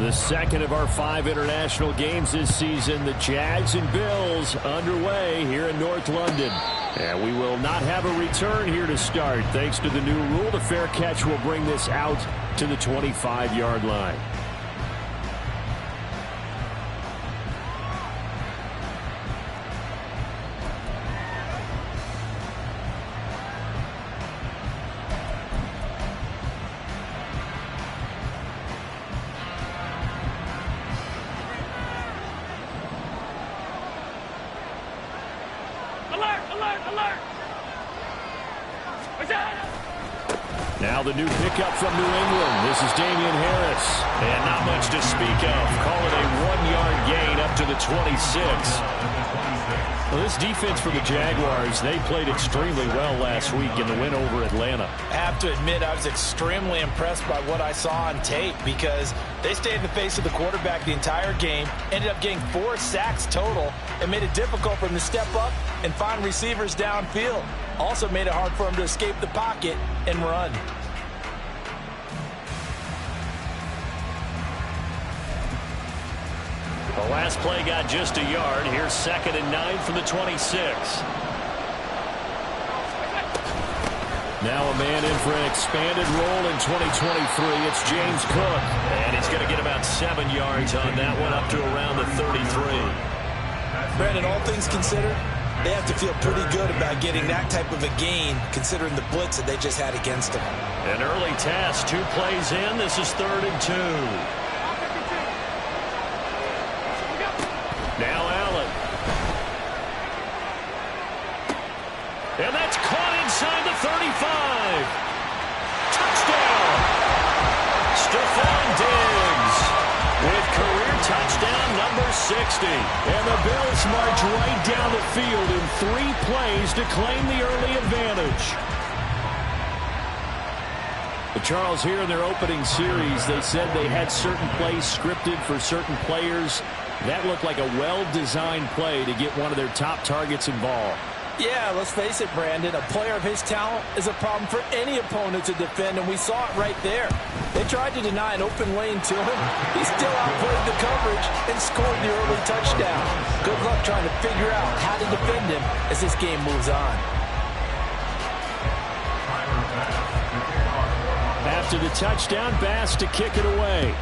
The second of our 5 international games this season, the Jags and Bills underway here in North London. And we will not have a return here to start. Thanks to the new rule, the fair catch will bring this out to the 25-yard line. Now the new pickup from New England. This is Damian Harris. And not much to speak of. Call it a 1-yard gain up to the 26. Well, this defense for the Jaguars, they played extremely well last week in the win over Atlanta. I have to admit, I was extremely impressed by what I saw on tape because they stayed in the face of the quarterback the entire game, ended up getting 4 sacks total, and made it difficult for him to step up and find receivers downfield. Also made it hard for him to escape the pocket and run. The last play got just a yard. Here's 2nd and 9 from the 26. Now a man in for an expanded role in 2023. It's James Cook. And he's going to get about 7 yards on that one, up to around the 33. Brandon, all things considered, they have to feel pretty good about getting that type of a gain, considering the blitz that they just had against them. An early task, 2 plays in. This is 3rd and 2. Now Allen. And that's caught inside the 35. Touchdown. Stephon Diggs with career touchdown number 60. And the Bills march right down the field in 3 plays to claim the early advantage. But Charles, here in their opening series, they said they had certain plays scripted for certain players. That looked like a well-designed play to get one of their top targets involved. Yeah, let's face it, Brandon. A player of his talent is a problem for any opponent to defend, and we saw it right there. They tried to deny an open lane to him. He still outplayed the coverage and scored the early touchdown. Good luck trying to figure out how to defend him as this game moves on. After the touchdown, Bass to kick it away.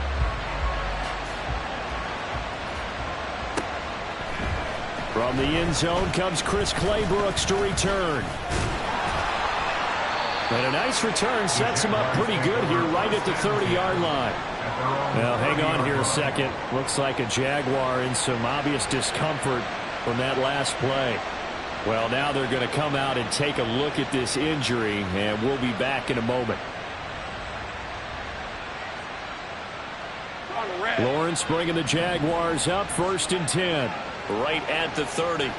From the end zone comes Chris Claybrooks to return. And a nice return sets him up pretty good here right at the 30-yard line. Now, hang on here a second. Looks like a Jaguar in some obvious discomfort from that last play. Well, now they're going to come out and take a look at this injury, and we'll be back in a moment. Lawrence bringing the Jaguars up, 1st and 10. Right at the 30.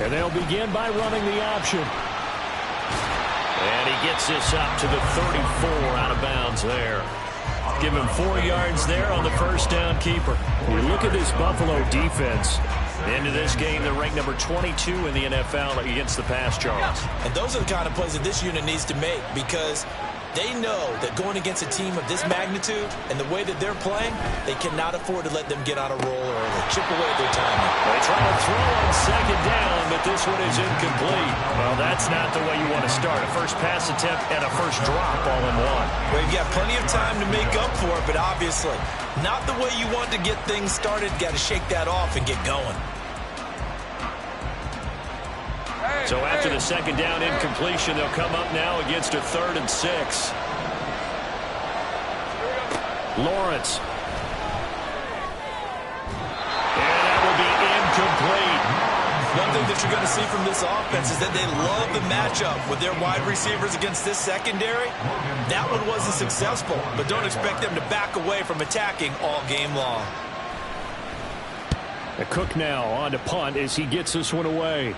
And they'll begin by running the option. And he gets this up to the 34, out of bounds there. Give him 4 yards there on the first down keeper. You look at this Buffalo defense. Into this game, they're ranked number 22 in the NFL against the pass, Charles. And those are the kind of plays that this unit needs to make because they know that going against a team of this magnitude and the way that they're playing, they cannot afford to let them get on a roll early. Chip away at their timing. They try to throw on 2nd down, but this one is incomplete. Well, that's not the way you want to start. A first pass attempt and a first drop all in one. Well, you've got plenty of time to make up for it, but obviously not the way you want to get things started. Got to shake that off and get going. So after the 2nd down incompletion, they'll come up now against a 3rd and 6. Lawrence. And that will be incomplete. One thing that you're going to see from this offense is that they love the matchup with their wide receivers against this secondary. That one wasn't successful, but don't expect them to back away from attacking all game long. A Cook now on to punt as he gets this one away.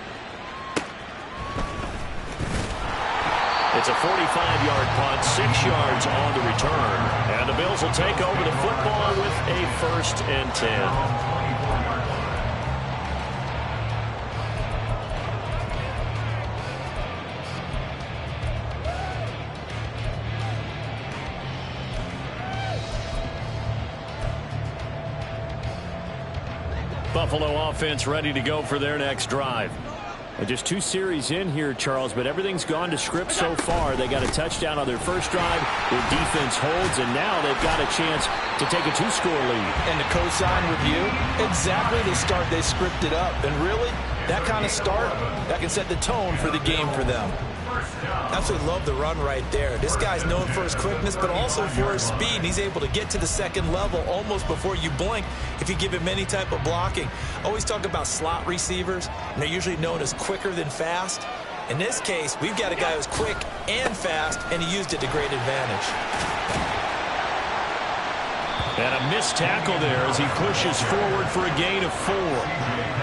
It's a 45-yard punt, 6 yards on the return. And the Bills will take over the football with a 1st and 10. Buffalo offense ready to go for their next drive. And just 2 series in here, Charles, but everything's gone to script so far. They got a touchdown on their first drive. Their defense holds, and now they've got a chance to take a 2-score lead. And to co-sign with you, exactly the start they scripted up. And really, that kind of start, that can set the tone for the game for them. Absolutely love the run right there. This guy's known for his quickness, but also for his speed. And he's able to get to the second level almost before you blink if you give him any type of blocking. Always talk about slot receivers, and they're usually known as quicker than fast. In this case, we've got a guy who's quick and fast, and he used it to great advantage. And a missed tackle there as he pushes forward for a gain of 4.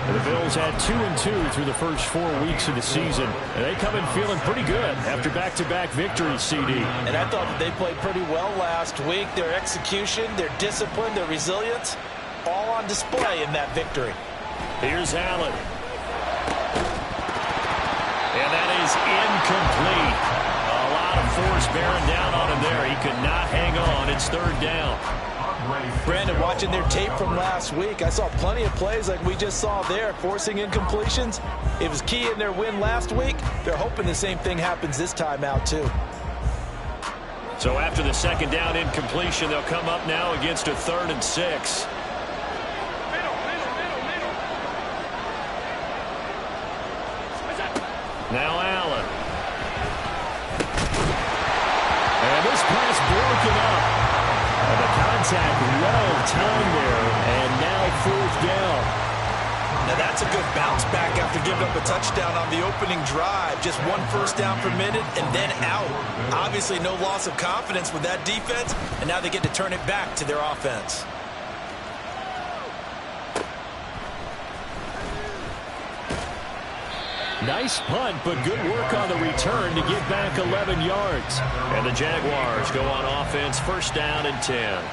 The Bills had 2-2 through the first 4 weeks of the season. And they come in feeling pretty good after back-to-back victories, CD. And I thought that they played pretty well last week. Their execution, their discipline, their resilience, all on display in that victory. Here's Allen. And that is incomplete. A lot of force bearing down on him there. He could not hang on. It's 3rd down. Brandon, watching their tape from last week, I saw plenty of plays like we just saw there, forcing incompletions. It was key in their win last week. They're hoping the same thing happens this time out, too. So after the 2nd down incompletion, they'll come up now against a 3rd and 6. Now Allen. And this pass broken up. And the contact well timed there, and now 4th down. Now that's a good bounce back after giving up a touchdown on the opening drive. Just 1 first down permitted and then out. Obviously no loss of confidence with that defense, and now they get to turn it back to their offense. Nice punt, but good work on the return to get back 11 yards. And the Jaguars go on offense, 1st down and 10.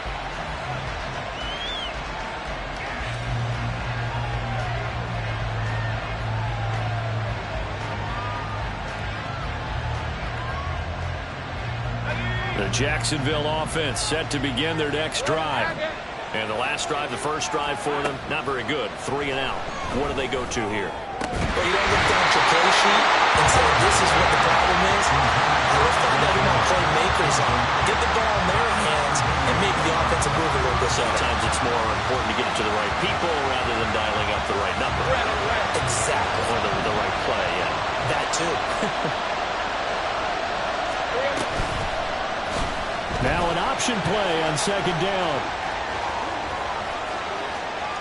The Jacksonville offense set to begin their next drive. And the last drive, the first drive for them, not very good. 3 and out. What do they go to here? Well, you don't look down at your play sheet and say this is what the problem is. Let's find out who my playmakers are. Get the ball in their hands, and maybe the offense will move a little bit better. Sometimes it's more important to get it to the right people rather than dialing up the right number. Exactly. Or the right play, yeah. That too. Now an option play on 2nd down.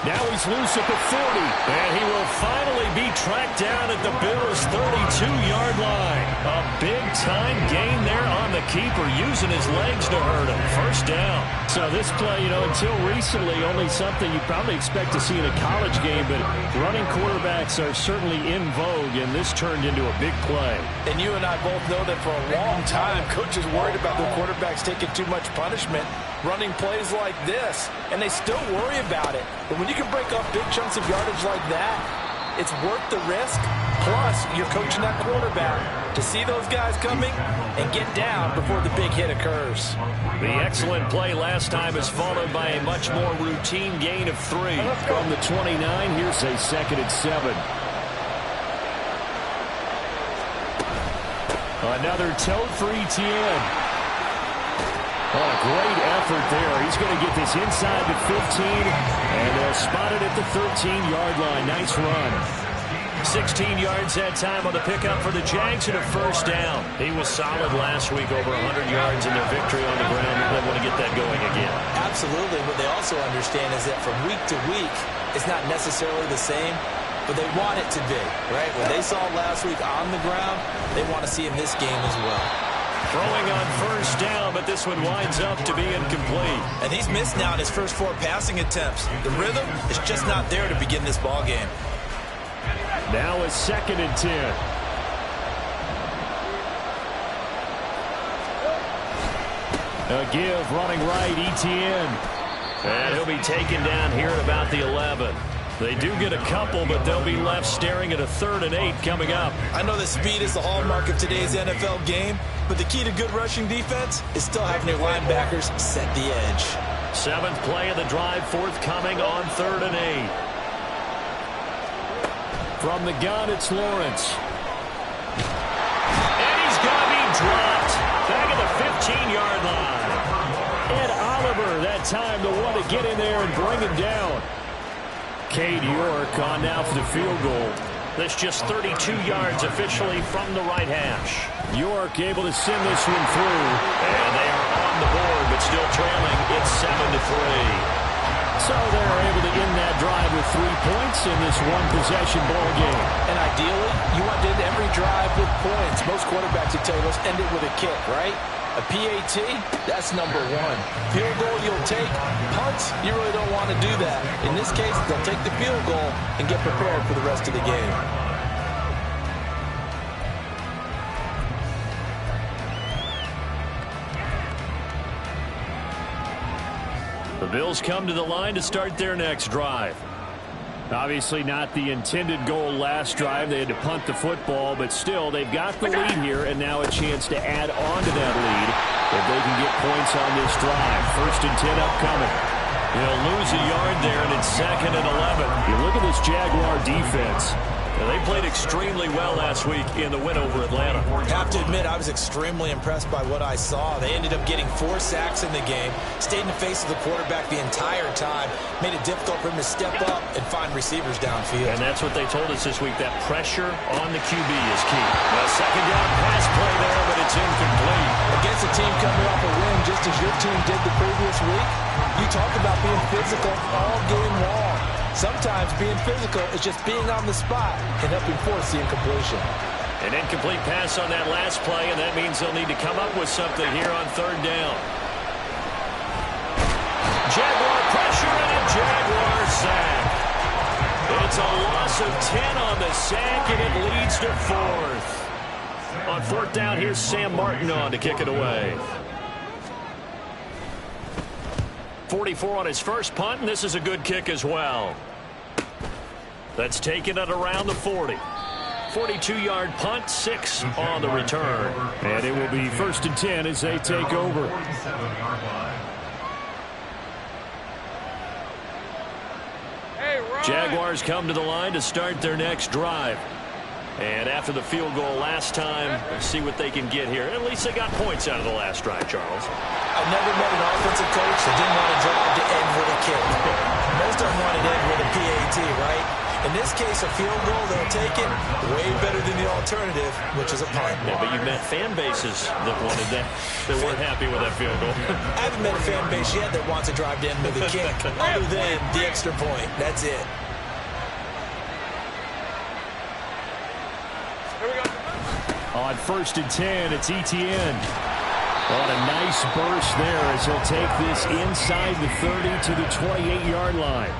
Now he's loose at the 40, and he will finally be tracked down at the Bills' 32-yard line. A big-time gain there on the keeper, using his legs to hurt him. 1st down. So this play, until recently, only something you probably expect to see in a college game, but running quarterbacks are certainly in vogue, and this turned into a big play. And you and I both know that for a long time, coaches worried about their quarterbacks taking too much punishment, running plays like this, and they still worry about it. But when you can break up big chunks of yardage like that, it's worth the risk. Plus, you're coaching that quarterback to see those guys coming and get down before the big hit occurs. The excellent play last time is followed by a much more routine gain of 3. From the 29, here's a 2nd and 7. Another tote for Etienne. Oh, a great effort there. He's going to get this inside the 15, and they'll spot it at the 13-yard line. Nice run. 16 yards that time on the pickup for the Jags and a 1st down. He was solid last week, over 100 yards in their victory on the ground. They want to get that going again. Absolutely. What they also understand is that from week to week, it's not necessarily the same, but they want it to be, right? What they saw last week on the ground, they want to see in this game as well. Throwing on 1st down, but this one winds up to be incomplete. And he's missed now in his first 4 passing attempts. The rhythm is just not there to begin this ball game. Now a 2nd and 10. A give running right, Etienne. And he'll be taken down here at about the 11. They do get a couple, but they'll be left staring at a 3rd and 8 coming up. I know that speed is the hallmark of today's NFL game, but the key to good rushing defense is still having your linebackers set the edge. 7th play of the drive forthcoming on 3rd and 8. From the gun, it's Lawrence. And he's going to be dropped back at the 15-yard line. Ed Oliver, that time the one to get in there and bring him down. Cade York on now for the field goal. That's just 32 yards officially from the right hash. York able to send this one through. And they are on the board, but still trailing. It's 7-3. So they're able to end that drive with 3 points in this one-possession ball game. And ideally, you want to end every drive with points. Most quarterbacks would tell you, let's end it with a kick, right? A PAT, that's number one. Field goal you'll take. Punts, you really don't want to do that. In this case, they'll take the field goal and get prepared for the rest of the game. The Bills come to the line to start their next drive. Obviously not the intended goal last drive. They had to punt the football, but still they've got the lead here and now a chance to add on to that lead if they can get points on this drive. 1st and 10 upcoming. They'll lose a yard there, and it's 2nd and 11. You look at this Jaguar defense. Now, they played extremely well last week in the win over Atlanta. Have to admit, I was extremely impressed by what I saw. They ended up getting 4 sacks in the game, stayed in the face of the quarterback the entire time, made it difficult for him to step up and find receivers downfield. And that's what they told us this week, that pressure on the QB is key. A 2nd down pass play there, but it's incomplete. Against a team coming off a win just as your team did the previous week, you talked about being physical all game long. Sometimes being physical is just being on the spot and helping force the incompletion. An incomplete pass on that last play, and that means they'll need to come up with something here on 3rd down. Jaguar pressure and a Jaguar sack. It's a loss of 10 on the sack, and it leads to 4th. On 4th down, here's Sam Martin on to kick it away. 44 on his first punt, and this is a good kick as well. That's taken at around the 40. 42-yard punt, 6 on the return. And it will be 1st and 10 as they take over. Jaguars come to the line to start their next drive. And after the field goal last time, let's see what they can get here. At least they got points out of the last drive, Charles. I've never met an offensive coach that didn't want to drive to end with a kick. Most of them want to end with a PAT, right? In this case, a field goal, they'll take it way better than the alternative, which is a punt. Yeah, but you've met fan bases that wanted that, that weren't happy with that field goal. I haven't met a fan base yet that wants to drive to end with a kick, other than the extra point. That's it. On 1st and 10, it's Etienne. On a nice burst there as he'll take this inside the 30 to the 28-yard line.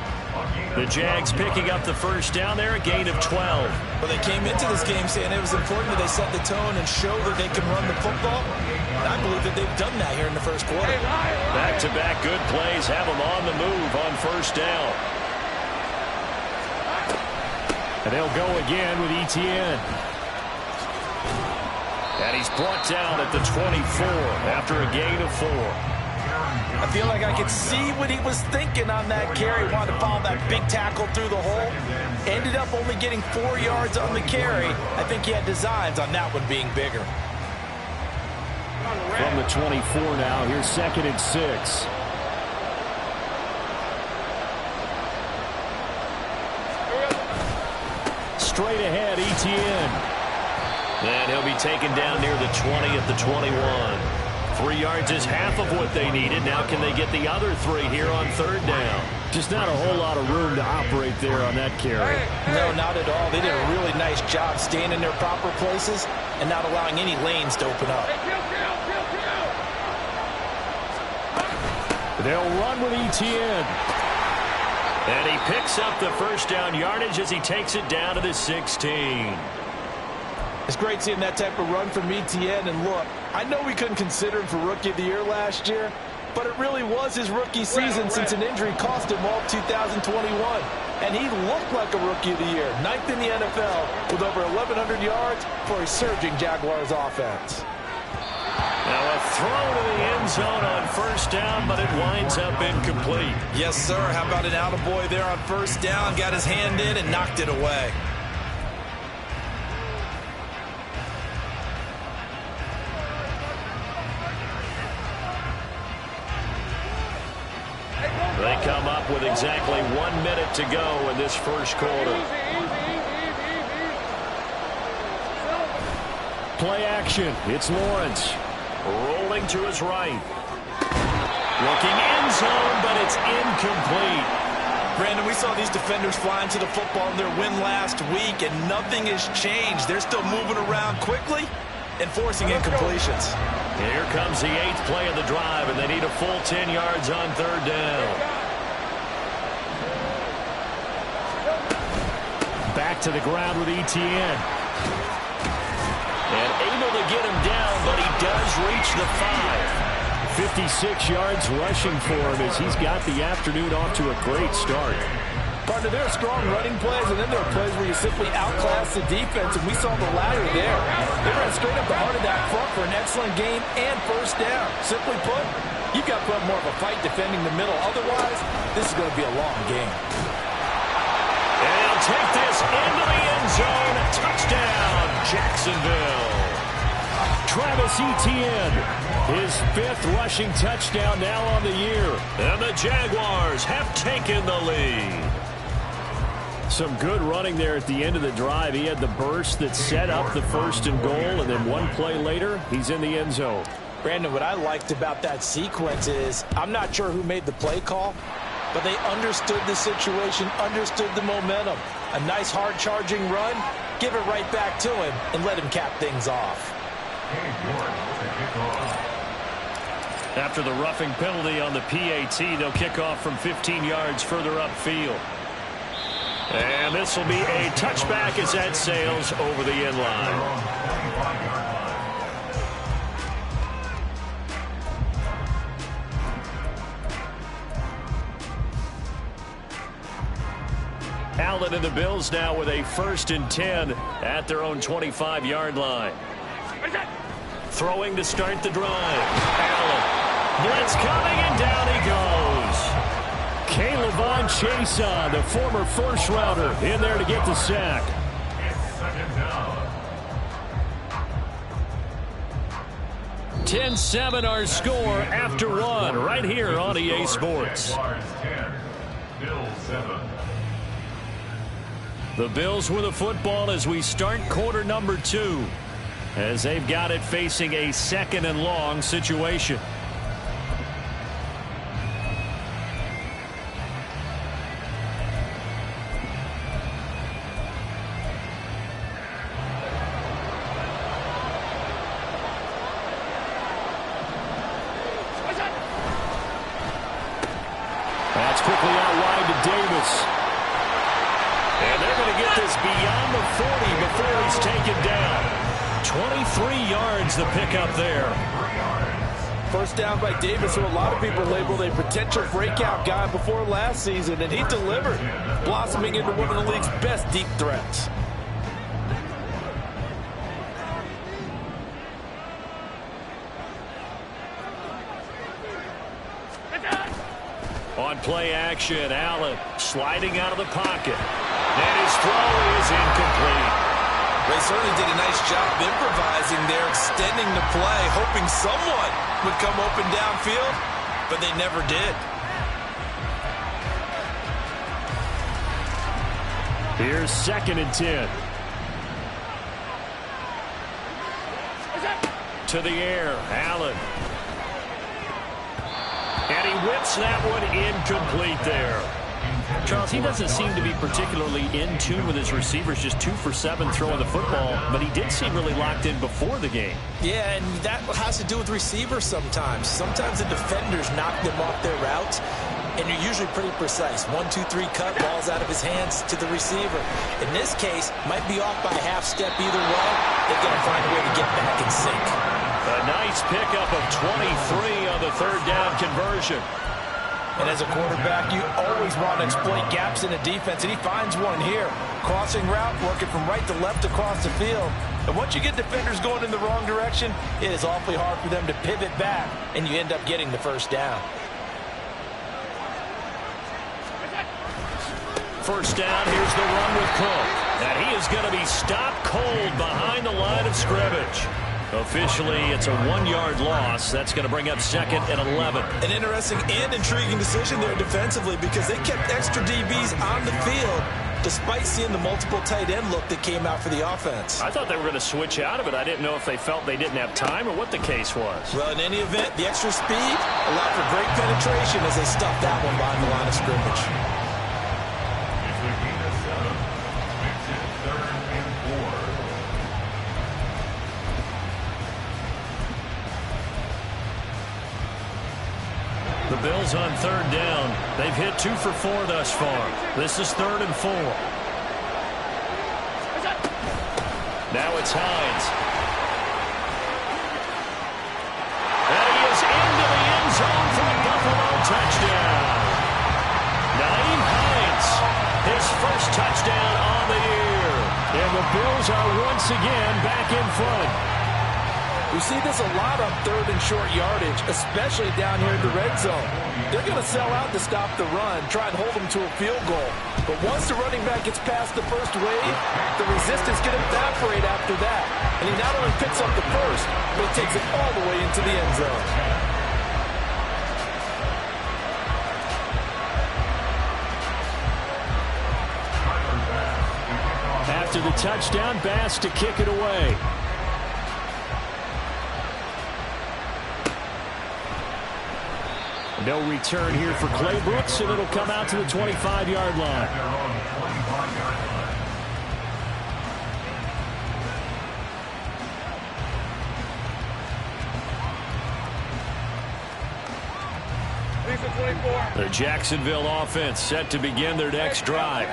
The Jags picking up the 1st down there, a gain of 12. Well, they came into this game saying it was important that they set the tone and show that they can run the football. And I believe that they've done that here in the 1st quarter. Back-to-back good plays have them on the move on 1st down. And they'll go again with Etienne. And he's brought down at the 24 after a gain of 4. I feel like I could see what he was thinking on that carry. Wanted to follow that big tackle through the hole. Ended up only getting 4 yards on the carry. I think he had designs on that one being bigger. From the 24 now, here's 2nd and 6. Straight ahead, Etienne. And he'll be taken down near the 20 at the 21. 3 yards is half of what they needed. Now can they get the other 3 here on 3rd down? Just not a whole lot of room to operate there on that carry. No, not at all. They did a really nice job staying in their proper places and not allowing any lanes to open up. They'll run with Etienne. And he picks up the 1st down yardage as he takes it down to the 16. It's great seeing that type of run from Etienne. And look, I know we couldn't consider him for Rookie of the Year last year, but it really was his rookie season since an injury cost him all 2021. And he looked like a Rookie of the Year, 9th in the NFL with over 1,100 yards for a surging Jaguars offense. Now a throw to the end zone on 1st down, but it winds up incomplete. Yes, sir. How about an attaboy there on 1st down? Got his hand in and knocked it away. up with exactly 1 minute to go in this first quarter. Play action. It's Lawrence. Rolling to his right. Looking end zone, but it's incomplete. Brandon, we saw these defenders flying to the football in their win last week, and nothing has changed. They're still moving around quickly and forcing incompletions. Here comes the 8th play of the drive, and they need a full 10 yards on third down. Back to the ground with Etienne. And able to get him down, but he does reach the 5. 56 yards rushing for him as he's got the afternoon off to a great start. Partner, there are strong running plays, and then there are plays where you simply outclass the defense, and we saw the latter there. They ran straight up the heart of that front for an excellent gain and first down. Simply put, you've got to put more of a fight defending the middle. Otherwise, this is going to be a long game. And he'll take this into the end zone. Touchdown, Jacksonville. Travis Etienne, his 5th rushing touchdown now on the year. And the Jaguars have taken the lead. Some good running there at the end of the drive. He had the burst that set up the 1st and goal, and then one play later, he's in the end zone. Brandon, what I liked about that sequence is I'm not sure who made the play call, but they understood the situation, understood the momentum. A nice hard-charging run, give it right back to him, and let him cap things off. After the roughing penalty on the PAT, they'll kick off from 15 yards further upfield. And this will be a touchback as that sails over the end line. Allen and the Bills now with a 1st and 10 at their own 25-yard line. Throwing to start the drive. Allen. Blitz coming, and down he goes. Caleb Chason, the former first-rounder, in there to get the sack. It's 10-7 our score after 1 right here on EA Sports. The Bills with the football as we start quarter number 2. As they've got it facing a 2nd and long situation. That's quickly out wide to Davis. And they're going to get this beyond the 40 before he's taken down. 23 yards the pickup there. First down by Davis, who a lot of people labeled a potential breakout guy before last season, and he delivered, blossoming into one of the league's best deep threats. On play action, Allen sliding out of the pocket. And his throw is incomplete. They certainly did a nice job improvising there, extending the play, hoping someone would come open downfield, but they never did. Here's 2nd and 10. To the air, Allen. And he whips that one incomplete there. Charles, he doesn't seem to be particularly in tune with his receivers, just 2 for 7 throwing the football, but he did seem really locked in before the game. Yeah, and that has to do with receivers sometimes. Sometimes the defenders knock them off their routes, and you're usually pretty precise. 1, 2, 3 cut, balls out of his hands to the receiver. In this case, might be off by a half step either way. They've got to find a way to get back in sync. A nice pickup of 23 on the 3rd down conversion. And as a quarterback, you always want to exploit gaps in a defense, and he finds one here. Crossing route, working from right to left across the field. And once you get defenders going in the wrong direction, it is awfully hard for them to pivot back, and you end up getting the first down. First down, here's the run with Cook. And he is going to be stopped cold behind the line of scrimmage. Officially, it's a 1-yard loss. That's going to bring up 2nd and 11. An interesting and intriguing decision there defensively because they kept extra DBs on the field despite seeing the multiple tight end look that came out for the offense. I thought they were going to switch out of it. I didn't know if they felt they didn't have time or what the case was. Well, in any event, the extra speed allowed for great penetration as they stuffed that one behind the line of scrimmage. The Bills on 3rd down. They've hit 2 for 4 thus far. This is 3rd and 4. Now it's Hines. And he is into the end zone for the Buffalo touchdown. Naeem Hines, his first touchdown on the year. And the Bills are once again back in front. We see this a lot on 3rd and short yardage, especially down here in the red zone. They're going to sell out to stop the run, try and hold them to a field goal. But once the running back gets past the first wave, the resistance can evaporate after that. And he not only picks up the first, but he takes it all the way into the end zone. After the touchdown, Bass to kick it away. No return here for Clay Brooks, and it'll come out to the 25-yard line. The Jacksonville offense set to begin their next drive.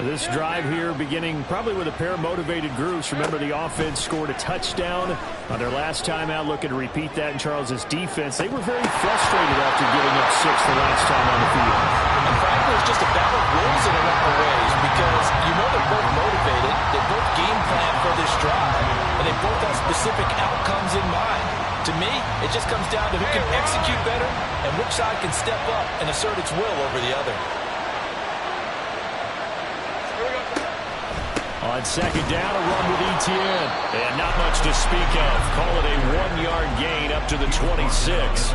This drive here beginning probably with a pair of motivated groups. Remember, the offense scored a touchdown on their last time out. Looking to repeat that in Charles's defense. They were very frustrated after giving up 6 the last time on the field. And frankly, it's just a battle of wills in a lot of ways because you know they're both motivated. They both game plan for this drive, and they both have specific outcomes in mind. To me, it just comes down to who can execute better and which side can step up and assert its will over the other. On 2nd down, a run with Etienne. And not much to speak of. Call it a 1-yard gain up to the 26.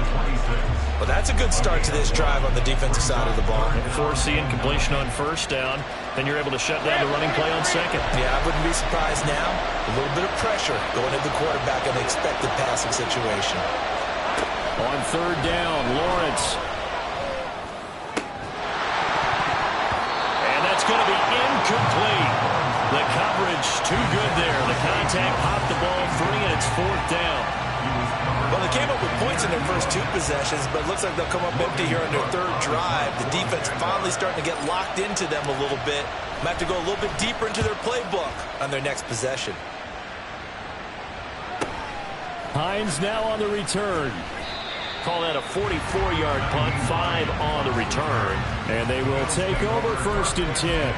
Well, that's a good start to this drive on the defensive side of the ball. And force the incompletion on 1st down. Then you're able to shut down the running play on 2nd. Yeah, I wouldn't be surprised now. A little bit of pressure going into the quarterback in the expected passing situation. On 3rd down, Lawrence. And that's going to be incomplete. The coverage too good there. The contact popped the ball free, and it's 4th down. Well, they came up with points in their first 2 possessions, but it looks like they'll come up empty here on their 3rd drive. The defense finally starting to get locked into them a little bit. Might have to go a little bit deeper into their playbook on their next possession. Hines now on the return. Call that a 44-yard punt, 5 on the return. And they will take over 1st and 10.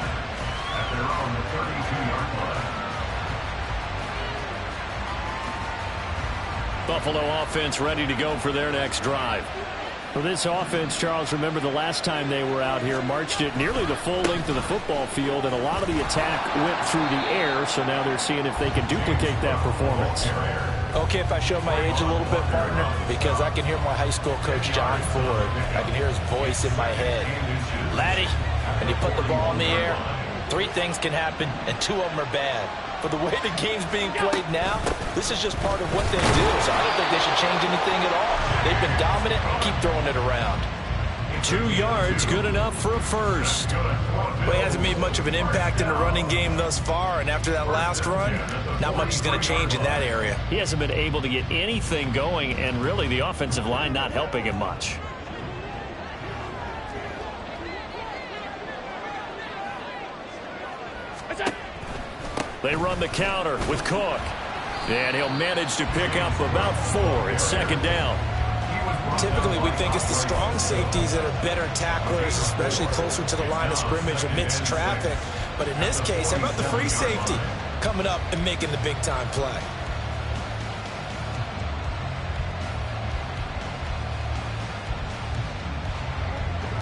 Buffalo offense ready to go for their next drive. For this offense, Charles, remember the last time they were out here, marched it nearly the full length of the football field, and a lot of the attack went through the air, so now they're seeing if they can duplicate that performance. Okay, if I show my age a little bit, partner, because I can hear my high school coach, John Ford. I can hear his voice in my head. Laddie, when you put the ball in the air, 3 things can happen, and 2 of them are bad. For the way the game's being played now, this is just part of what they do, so I don't think they should change anything at all. They've been dominant. Keep throwing it around. 2 yards, good enough for a first. Well, he hasn't made much of an impact in the running game thus far, and after that last run, not much is going to change in that area. He hasn't been able to get anything going, and really the offensive line not helping him much. They run the counter with Cook. And he'll manage to pick up about 4. It's 2nd down. Typically, we think it's the strong safeties that are better tacklers, especially closer to the line of scrimmage amidst traffic. But in this case, how about the free safety coming up and making the big-time play?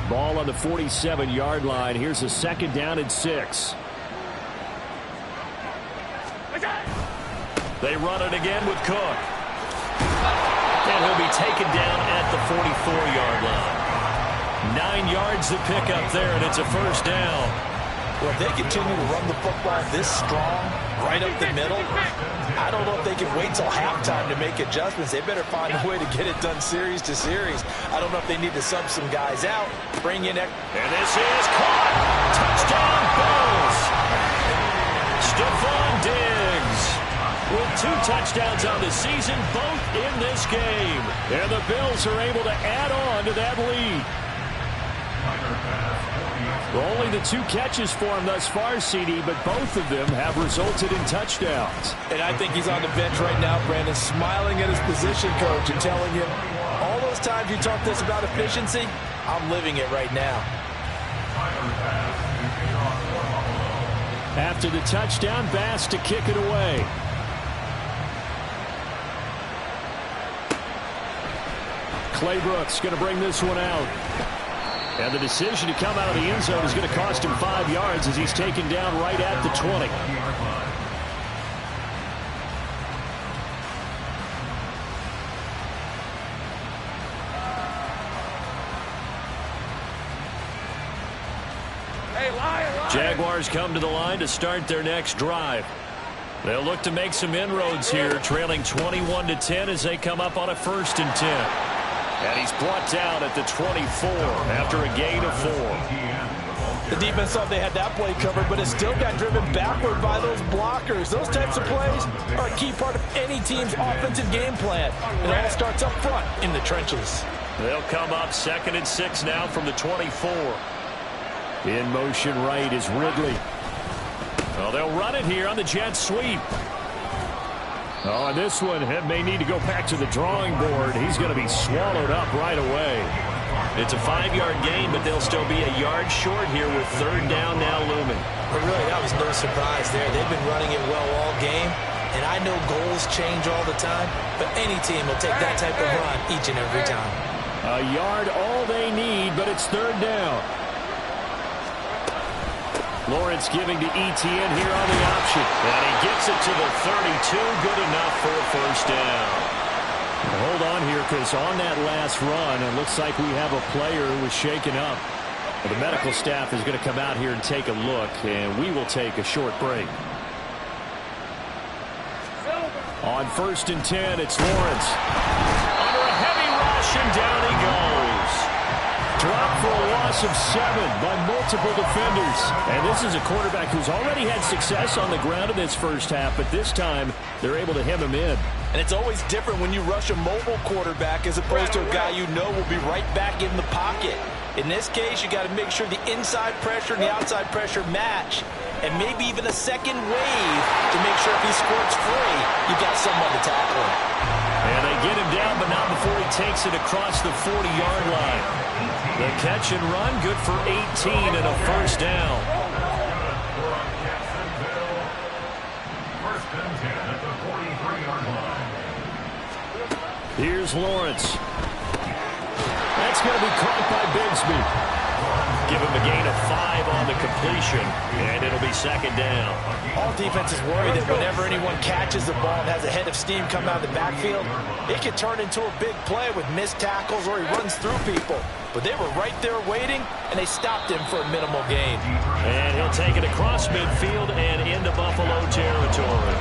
Ball on the 47-yard line. Here's a 2nd down and 6. They run it again with Cook. And he'll be taken down at the 44-yard line. 9 yards to pick up there, and it's a first down. Well, if they continue to run the football this strong, right up the middle, I don't know if they can wait till halftime to make adjustments. They better find a way to get it done series to series. I don't know if they need to sub some guys out, bring in... And this is caught. Touchdown, Bills. Stephon Diggs with 2 touchdowns on the season, both in this game. And the Bills are able to add on to that lead. Only the 2 catches for him thus far, CD, but both of them have resulted in touchdowns. And I think he's on the bench right now, Brandon, smiling at his position coach and telling him, all those times you talked to us about efficiency, I'm living it right now. After the touchdown, Bass to kick it away. Claybrooks going to bring this one out. And the decision to come out of the end zone is going to cost him 5 yards as he's taken down right at the 20. Jaguars come to the line to start their next drive. They'll look to make some inroads here, trailing 21-10 as they come up on a 1st and 10. And he's brought down at the 24 after a gain of 4. The defense thought they had that play covered, but it still got driven backward by those blockers. Those types of plays are a key part of any team's offensive game plan. It all starts up front in the trenches. They'll come up 2nd and 6 now from the 24. In motion right is Ridley. Well, they'll run it here on the jet sweep. Oh, and this one may need to go back to the drawing board. He's going to be swallowed up right away. It's a 5-yard gain, but they'll still be a yard short here with 3rd down now looming. But really, that was no surprise there. They've been running it well all game, and I know goals change all the time, but any team will take that type of run each and every time. A yard all they need, but it's 3rd down. Lawrence giving to Etienne here on the option. And he gets it to the 32. Good enough for a 1st down. Well, hold on here, because on that last run, it looks like we have a player who was shaken up. Well, the medical staff is going to come out here and take a look, and we will take a short break. On 1st and 10, it's Lawrence. Under a heavy rush, and down he goes. Dropped for a loss of 7 by multiple defenders. And this is a quarterback who's already had success on the ground in this first half, but this time they're able to hem him in. And it's always different when you rush a mobile quarterback as opposed to a guy you know will be right back in the pocket. In this case, you got to make sure the inside pressure and the outside pressure match, and maybe even a second wave to make sure if he squirts free, you've got someone to tackle him. And they get him down, but not before he takes it across the 40-yard line. The catch and run, good for 18 and a 1st down. Here's Lawrence. That's going to be caught by Bigsby. Give him a gain of 5 on the completion, and it'll be 2nd down. All defenses worry that whenever anyone catches the ball and has a head of steam come out of the backfield, it can turn into a big play with missed tackles or he runs through people. But they were right there waiting, and they stopped him for a minimal gain. And he'll take it across midfield and into Buffalo territory.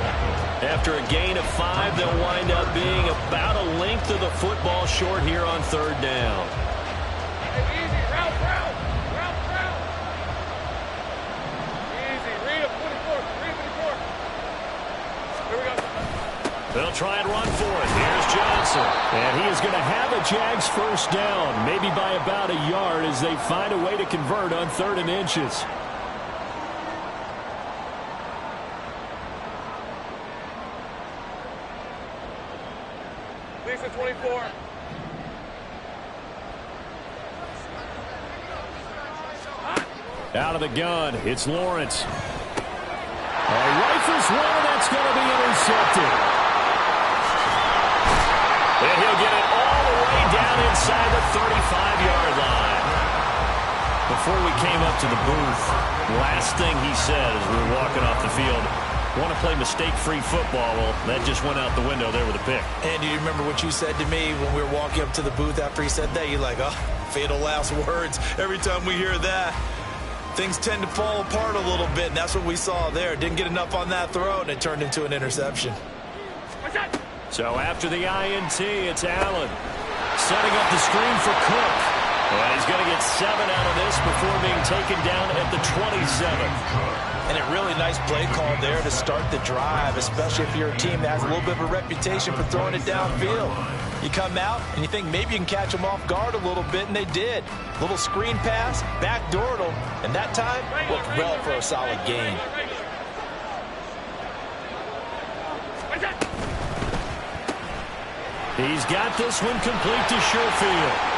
After a gain of 5, they'll wind up being about a length of the football short here on 3rd down. They'll try and run for it. Here's Johnson. And he is going to have a Jags 1st down, maybe by about a yard as they find a way to convert on 3rd and inches. Lisa 24. Out of the gun, it's Lawrence. Rifles one, and that's going to be intercepted. And he'll get it all the way down inside the 35-yard line. Before we came up to the booth, last thing he said as we were walking off the field, want to play mistake-free football. Well, that just went out the window there with a pick. And do you remember what you said to me when we were walking up to the booth after he said that? You're like, oh, fatal last words. Every time we hear that, things tend to fall apart a little bit, and that's what we saw there. Didn't get enough on that throw, and it turned into an interception. So after the INT, it's Allen setting up the screen for Cook. And he's going to get 7 out of this before being taken down at the 27. And a really nice play call there to start the drive, especially if you're a team that has a little bit of a reputation for throwing it downfield. You come out and you think maybe you can catch them off guard a little bit, and they did. Little screen pass, backdoored them, and that time worked well for a solid gain. He's got this one complete to Sherfield.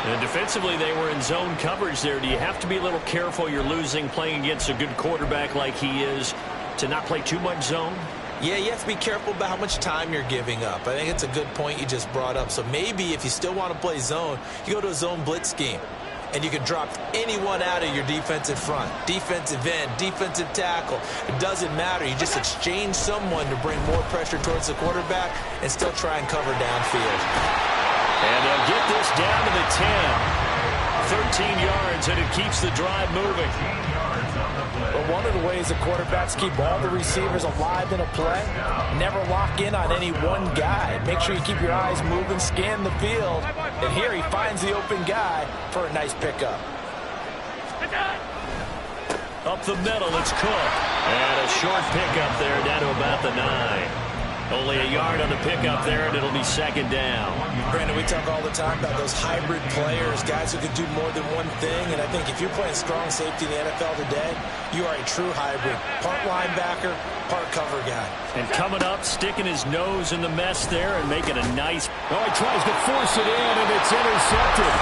And defensively, they were in zone coverage there. Do you have to be a little careful? You're losing playing against a good quarterback like he is to not play too much zone? Yeah, you have to be careful about how much time you're giving up. I think it's a good point you just brought up. So maybe if you still want to play zone, you go to a zone blitz scheme. And you can drop anyone out of your defensive front. Defensive end, defensive tackle. It doesn't matter. You just exchange someone to bring more pressure towards the quarterback and still try and cover downfield. And they'll get this down to the 10. 13 yards, and it keeps the drive moving. But one of the ways the quarterbacks keep all the receivers alive in a play, never lock in on any one guy. Make sure you keep your eyes moving, scan the field. And here he finds the open guy for a nice pickup. Up the middle, it's Cook. And a short pickup there down to about the 9. Only a yard on the pickup there, and it'll be second down. Brandon, we talk all the time about those hybrid players, guys who can do more than one thing. And I think if you're playing strong safety in the NFL today, you are a true hybrid. Part linebacker, part cover guy. And coming up, sticking his nose in the mess there and making a nice... Oh, he tries to force it in, and it's intercepted.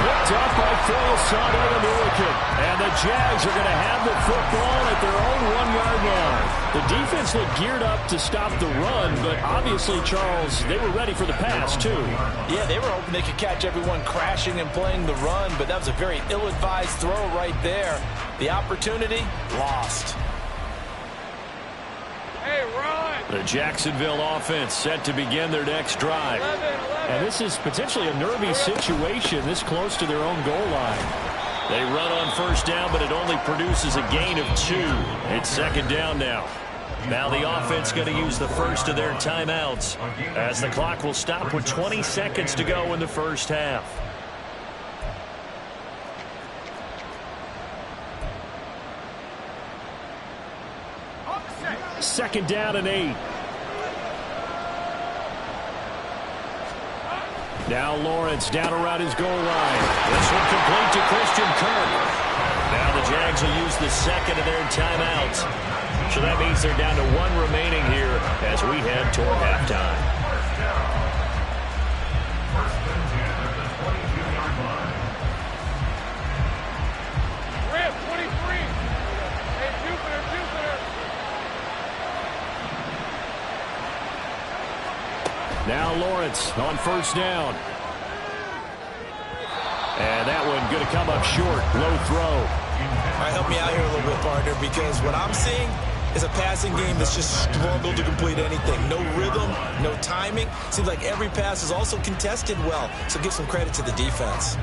Picked up by Phil Sano, the American. And the Jags are going to have the football at their own 1-yard line. The defense looked geared up to stop the run, but obviously, Charles, they were ready for the pass, too. Yeah, they were hoping they could catch everyone crashing and playing the run, but that was a very ill-advised throw right there. The opportunity, lost. Hey, run! The Jacksonville offense set to begin their next drive. 11. And this is potentially a nervy situation this close to their own goal line. They run on first down, but it only produces a gain of 2. It's second down now. Now the offense going to use the first of their timeouts as the clock will stop with 20 seconds to go in the first half. Second down and 8. Now Lawrence down around his goal line. This one complete to Christian Kirk. Now the Jags will use the second of their timeouts. So that means they're down to 1 remaining here as we head toward halftime. Rip, 23. Hey, Jupiter. Now Lawrence on first down. And that one going to come up short. Low throw. All right, help me out here a little bit, partner, because what I'm seeing is a passing game that's just struggled to complete anything. No rhythm, no timing. Seems like every pass is also contested well, so give some credit to the defense.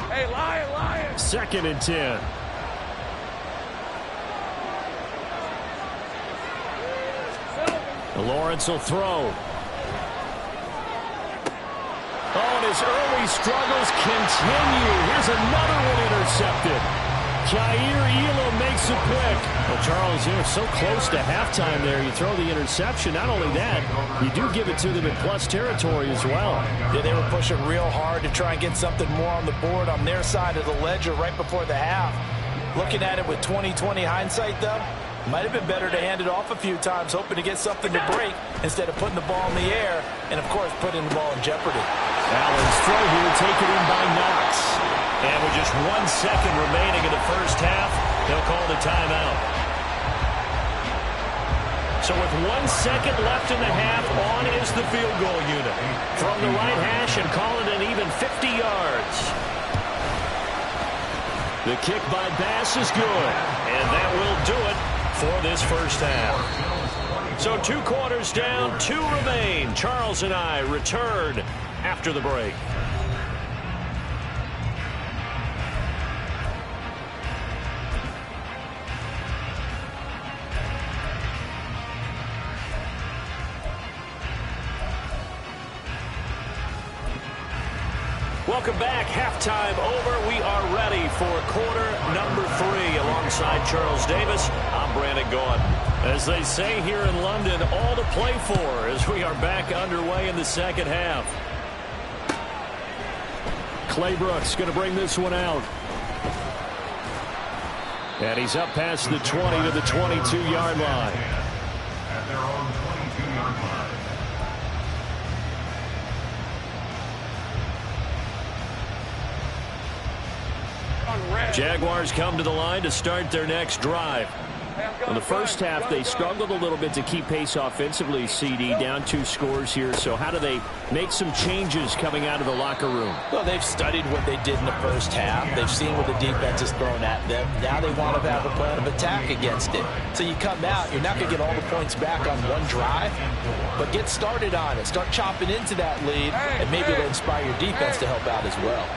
Hey, Lion. Second and 10. Lawrence will throw. Oh, and his early struggles continue. Here's another one intercepted. Jair Elam makes it quick. Well, Charles, you're so close to halftime there. You throw the interception. Not only that, you do give it to them in plus territory as well. Yeah, they were pushing real hard to try and get something more on the board on their side of the ledger right before the half. Looking at it with 20/20 hindsight, though, might have been better to hand it off a few times, hoping to get something to break instead of putting the ball in the air and, of course, putting the ball in jeopardy. Allen's throw here taken in by Knox. And with just 1 second remaining in the first half, they'll call the timeout. So with 1 second left in the half, on is the field goal unit. From the right hash and call it an even 50 yards. The kick by Bass is good. And that will do it this first half. So 2 quarters down, 2 remain. Charles and I return after the break. Welcome back. Halftime over. We are ready for quarter number 3. Alongside Charles Davis, I'm Brandon Gaudin. As they say here in London, all to play for as we are back underway in the second half. Claybrooks going to bring this one out. And he's up past the 20 to the 22-yard line. At their own 22-yard line. Jaguars come to the line to start their next drive. In the first half, they struggled a little bit to keep pace offensively, CD, down 2 scores here. So how do they make some changes coming out of the locker room? Well, they've studied what they did in the first half. They've seen what the defense is throwing at them. Now they want to have a plan of attack against it. So you come out, you're not going to get all the points back on one drive, but get started on it. Start chopping into that lead, and maybe it'll inspire your defense to help out as well.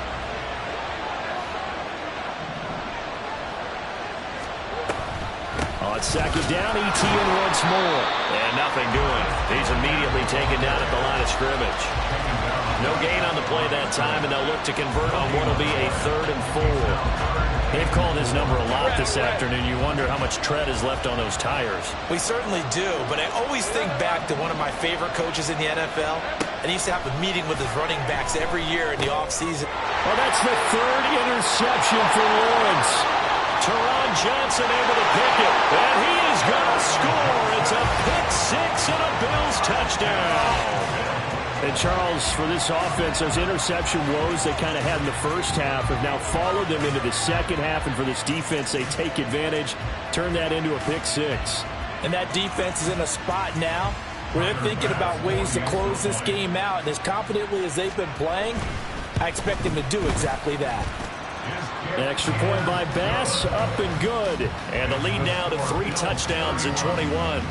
On second down, ETN once more. And nothing doing. He's immediately taken down at the line of scrimmage. No gain on the play that time, and they'll look to convert on what will be a 3rd and 4. They've called his number a lot this afternoon. You wonder how much tread is left on those tires. We certainly do, but I always think back to one of my favorite coaches in the NFL, and he used to have a meeting with his running backs every year in the offseason. Well, that's the 3rd interception for Lawrence. Teron Johnson able to pick it, and he is going to score. It's a pick 6 and a Bills touchdown. And Charles, for this offense, those interception woes they kind of had in the first half have now followed them into the second half, and for this defense, they take advantage, turn that into a pick 6. And that defense is in a spot now where they're thinking about ways to close this game out, and as confidently as they've been playing, I expect them to do exactly that. An extra point by Bass, up and good. And the lead now to 3 touchdowns in 21.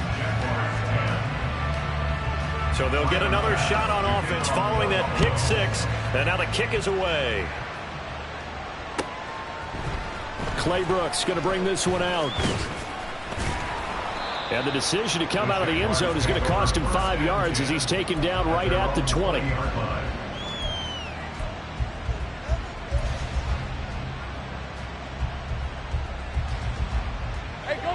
So they'll get another shot on offense following that pick 6. And now the kick is away. Claybrooks going to bring this one out. And the decision to come out of the end zone is going to cost him 5 yards as he's taken down right at the 20.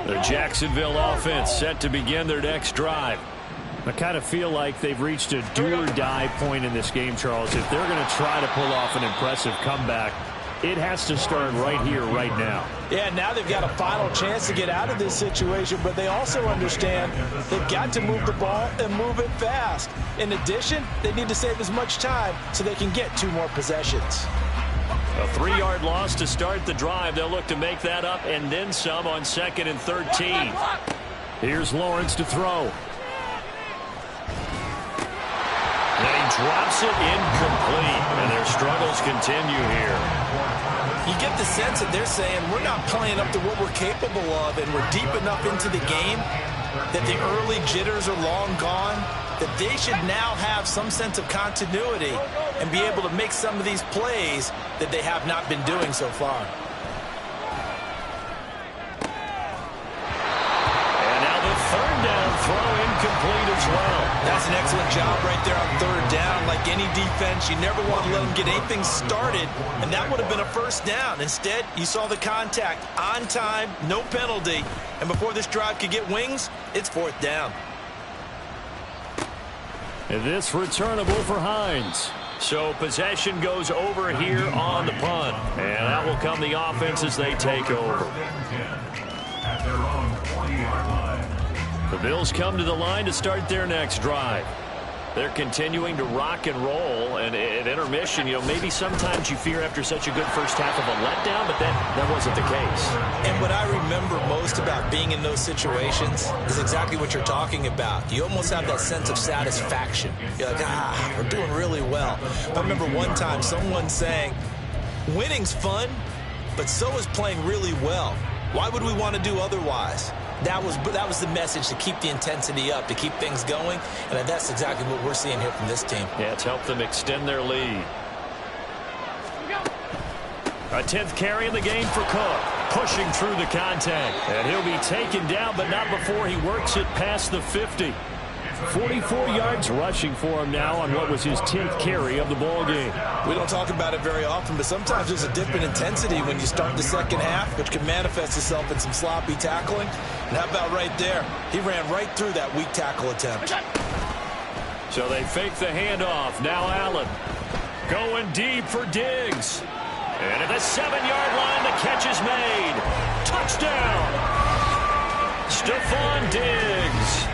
The Jacksonville offense set to begin their next drive. I kind of feel like they've reached a do-or-die point in this game, Charles. If they're going to try to pull off an impressive comeback, it has to start right here, right now. Yeah, now they've got a final chance to get out of this situation, but they also understand they've got to move the ball and move it fast. In addition, they need to save as much time so they can get 2 more possessions. A 3-yard loss to start the drive. They'll look to make that up and then some on 2nd and 13. Here's Lawrence to throw. And he drops it incomplete, and their struggles continue here. You get the sense that they're saying we're not playing up to what we're capable of, and we're deep enough into the game that the early jitters are long gone, that they should now have some sense of continuity and be able to make some of these plays that they have not been doing so far. And now the 3rd down throw incomplete as well. That's an excellent job right there on 3rd down. Like any defense, you never want to let them get anything started, and that would have been a 1st down. Instead, you saw the contact on time, no penalty, and before this drive could get wings, it's 4th down. And this returnable for Hines. So possession goes over here on the punt. And that will come the offense as they take over. At their own 20-yard line. The Bills come to the line to start their next drive. They're continuing to rock and roll, and at intermission, maybe sometimes you fear after such a good first half of a letdown, but that wasn't the case. And what I remember most about being in those situations is exactly what you're talking about. You almost have that sense of satisfaction. You're like, we're doing really well. I remember one time someone saying, winning's fun, but so is playing really well. Why would we want to do otherwise? That was the message, to keep the intensity up, to keep things going, and that's exactly what we're seeing here from this team. Yeah, it's helped them extend their lead. A 10th carry in the game for Cook, pushing through the contact. And he'll be taken down, but not before he works it past the 50. 44 yards rushing for him now on what was his 10th carry of the ball game. We don't talk about it very often, but sometimes there's a dip in intensity when you start the second half, which can manifest itself in some sloppy tackling. And how about right there? He ran right through that weak tackle attempt. So they fake the handoff. Now Allen going deep for Diggs. And at the 7-yard line, the catch is made. Touchdown! Stephon Diggs.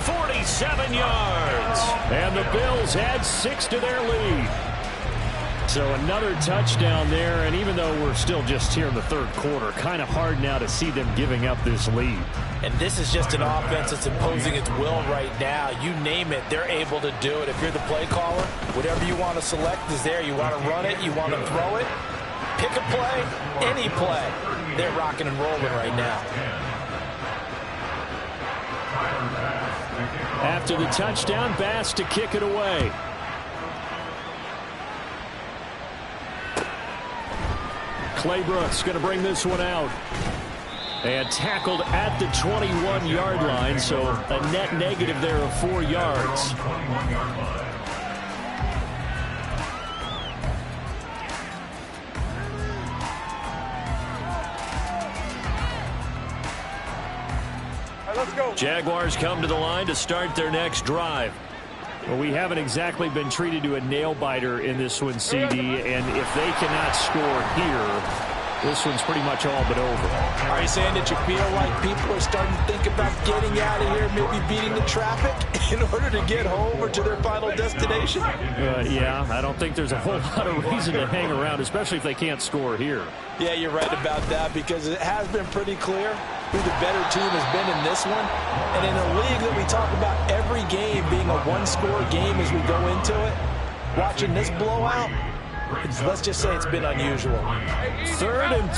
47 yards. And the Bills add 6 to their lead. So another touchdown there, and even though we're still just here in the third quarter, kind of hard now to see them giving up this lead. And this is just an offense that's imposing its will right now. You name it, they're able to do it. If you're the play caller, whatever you want to select is there. You want to run it, you want to throw it, pick a play, any play. They're rocking and rolling right now. After the touchdown, Bass to kick it away. Claybrooks going to bring this one out. And tackled at the 21-yard line, so a net negative there of 4 yards. Let's go. Jaguars come to the line to start their next drive. Well, we haven't exactly been treated to a nail-biter in this one, CD, and if they cannot score here, this one's pretty much all but over. Are you saying that you feel like people are starting to think about getting out of here, maybe beating the traffic in order to get home or to their final destination? Yeah, I don't think there's a whole lot of reason to hang around, especially if they can't score here. Yeah, you're right about that, because it has been pretty clear who the better team has been in this one. And in a league that we talk about every game being a one-score game as we go into it, watching this blowout, let's just say it's been unusual. 3rd and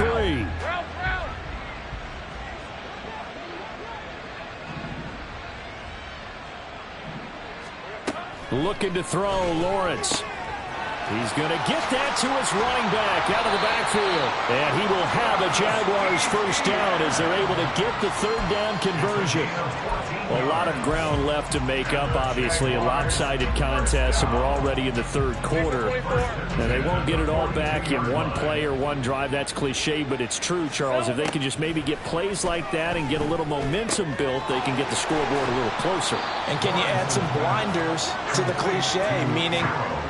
3. Looking to throw, Lawrence. He's going to get that to his running back out of the backfield. And he will have a Jaguars first down as they're able to get the 3rd down conversion. A lot of ground left to make up, obviously. A lopsided contest, and we're already in the 3rd quarter. And they won't get it all back in one play or one drive. That's cliche, but it's true, Charles. If they can just maybe get plays like that and get a little momentum built, they can get the scoreboard a little closer. And can you add some blinders to the cliche, meaning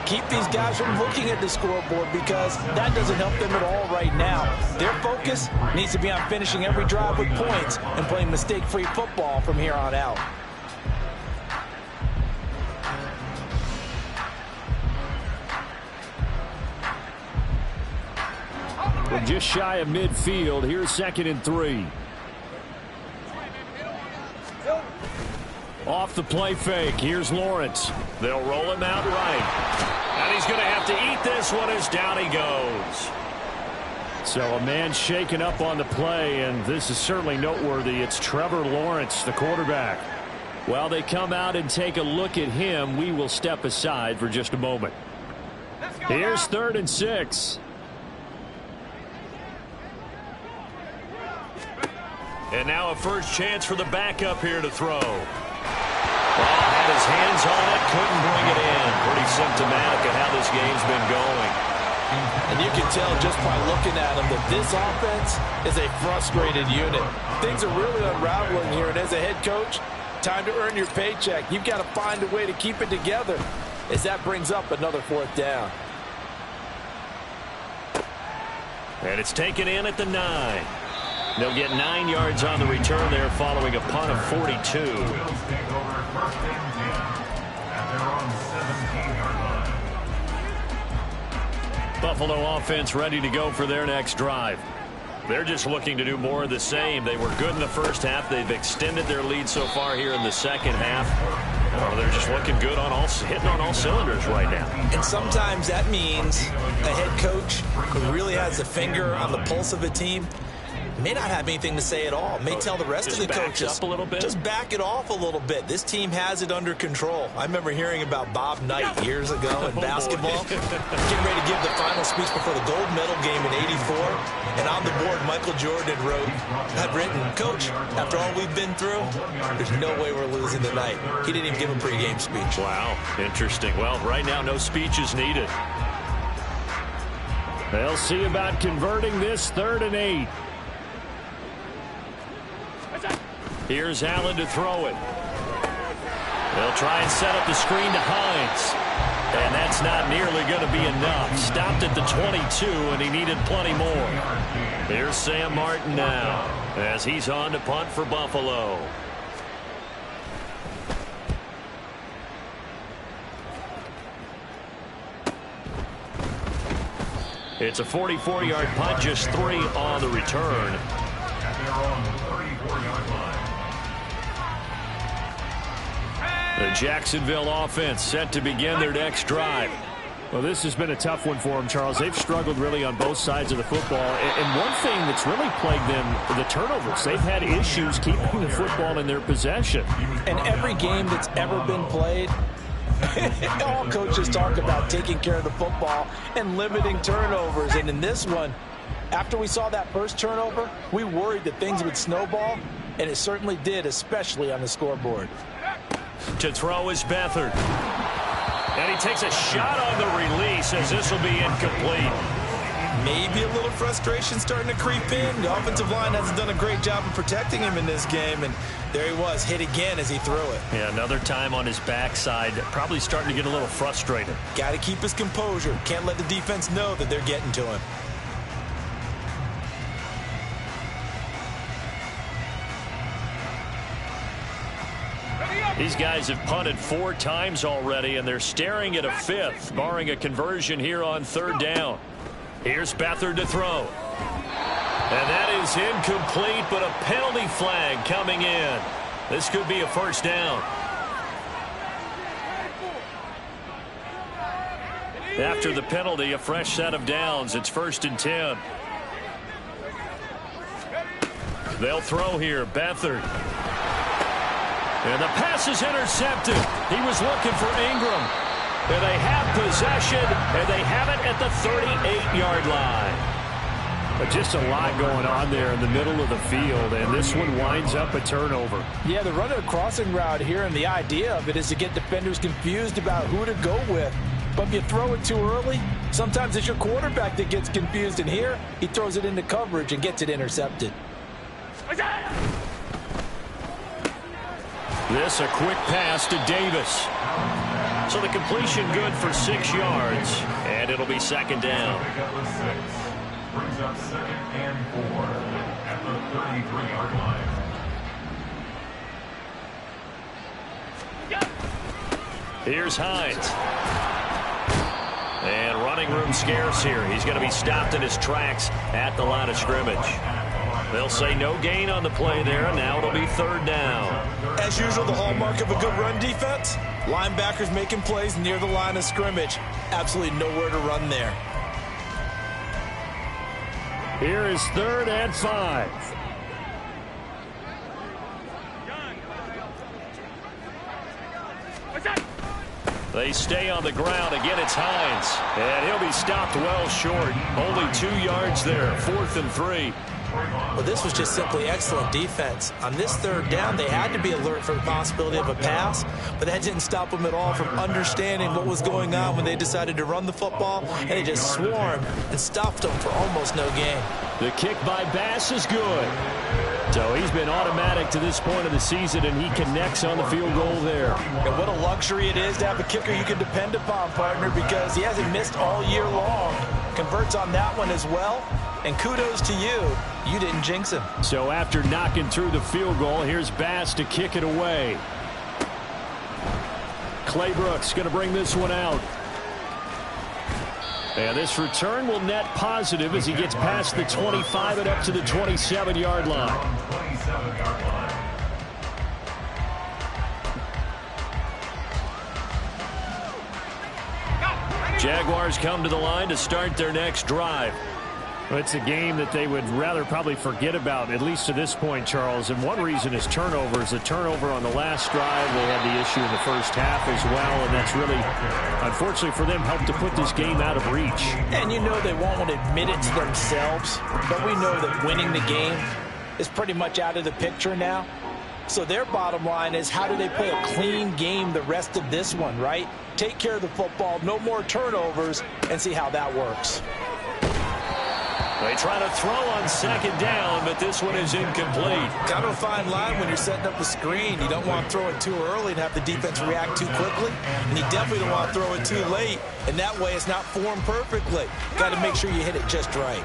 keep these guys from looking at the scoreboard, because that doesn't help them at all right now. Their focus needs to be on finishing every drive with points and playing mistake-free football from here on out. We're just shy of midfield. Here's 2nd and 3. Off the play fake. Here's Lawrence. They'll roll him out right. And he's going to have to eat this one as down he goes. So a man shaken up on the play, and this is certainly noteworthy. It's Trevor Lawrence, the quarterback. While they come out and take a look at him, we will step aside for just a moment. Here's 3rd and 6. And now a first chance for the backup here to throw. Had his hands on it, couldn't bring it in. Pretty symptomatic of how this game's been going. And you can tell just by looking at him that this offense is a frustrated unit. Things are really unraveling here, and as a head coach, time to earn your paycheck. You've got to find a way to keep it together as that brings up another 4th down. And it's taken in at the 9. They'll get 9 yards on the return there following a punt of 42. Buffalo offense ready to go for their next drive. They're just looking to do more of the same. They were good in the first half. They've extended their lead so far here in the second half. Oh, they're just looking good on hitting on all cylinders right now. And sometimes that means a head coach who really has a finger on the pulse of a team may not have anything to say at all. May tell the rest of the coaches up a little bit. Just back it off a little bit. This team has it under control. I remember hearing about Bob Knight years ago in basketball. Getting ready to give the final speech before the gold medal game in '84. And on the board, Michael Jordan had written, "Coach, after all we've been through, there's no way we're losing tonight." He didn't even give a pregame speech. Wow, interesting. Well, right now, no speech is needed. They'll see about converting this 3rd and 8. Here's Allen to throw it. They'll try and set up the screen to Hines. And that's not nearly going to be enough. Stopped at the 22, and he needed plenty more. Here's Sam Martin now as he's on to punt for Buffalo. It's a 44-yard punt, just 3 on the return. At their own 34-yard line. The Jacksonville offense set to begin their next drive. Well, this has been a tough one for them, Charles. They've struggled really on both sides of the football. And one thing that's really plagued them, the turnovers. They've had issues keeping the football in their possession. And every game that's ever been played, all coaches talk about taking care of the football and limiting turnovers. And in this one, after we saw that first turnover, we worried that things would snowball, and it certainly did, especially on the scoreboard. To throw is Beathard. And he takes a shot on the release as this will be incomplete. Maybe a little frustration starting to creep in. The offensive line hasn't done a great job of protecting him in this game, and there he was, hit again as he threw it. Yeah, another time on his backside, probably starting to get a little frustrated. Got to keep his composure. Can't let the defense know that they're getting to him. These guys have punted 4 times already, and they're staring at a 5th, barring a conversion here on 3rd down. Here's Beathard to throw. And that is incomplete, but a penalty flag coming in. This could be a 1st down. After the penalty, a fresh set of downs. It's 1st and 10. They'll throw here. Beathard. And the pass is intercepted. He was looking for Ingram. And they have possession, and they have it at the 38-yard line. But just a lot going on there in the middle of the field, and this one winds up a turnover. Yeah, they're running a crossing route here, and the idea of it is to get defenders confused about who to go with. But if you throw it too early, sometimes it's your quarterback that gets confused, and here he throws it into coverage and gets it intercepted. This a quick pass to Davis. So the completion good for 6 yards, and it'll be 2nd down. Brings up 2nd and 4 at the 33-yard line. Here's Hines. And running room scarce here. He's going to be stopped in his tracks at the line of scrimmage. They'll say no gain on the play there, and now it'll be 3rd down. As usual, the hallmark of a good run defense, linebackers making plays near the line of scrimmage. Absolutely nowhere to run there. Here is 3rd and 5. They stay on the ground. Again, it's Hines. And he'll be stopped well short. Only 2 yards there. 4th and 3. Well, this was just simply excellent defense. On this 3rd down, they had to be alert for the possibility of a pass, but that didn't stop them at all from understanding what was going on when they decided to run the football, and they just swarmed and stopped them for almost no gain. The kick by Bass is good. So he's been automatic to this point of the season, and he connects on the field goal there. And what a luxury it is to have a kicker you can depend upon, partner, because he hasn't missed all year long. Converts on that one as well. And kudos to you. You didn't jinx him. So after knocking through the field goal, here's Bass to kick it away. Claybrooks going to bring this one out. And this return will net positive as he gets past the 25 and up to the 27-yard line. Jaguars come to the line to start their next drive. It's a game that they would rather probably forget about, at least to this point, Charles. And one reason is turnovers. A turnover on the last drive. They had the issue in the first half as well, and that's really, unfortunately for them, helped to put this game out of reach. And you know they won't admit it to themselves, but we know that winning the game is pretty much out of the picture now. So their bottom line is, how do they play a clean game the rest of this one, right? Take care of the football, no more turnovers, and see how that works. They try to throw on second down, but this one is incomplete. Kind of a fine line when you're setting up a screen. You don't want to throw it too early and have the defense react too quickly. And you definitely don't want to throw it too late. And that way it's not formed perfectly. Got to make sure you hit it just right.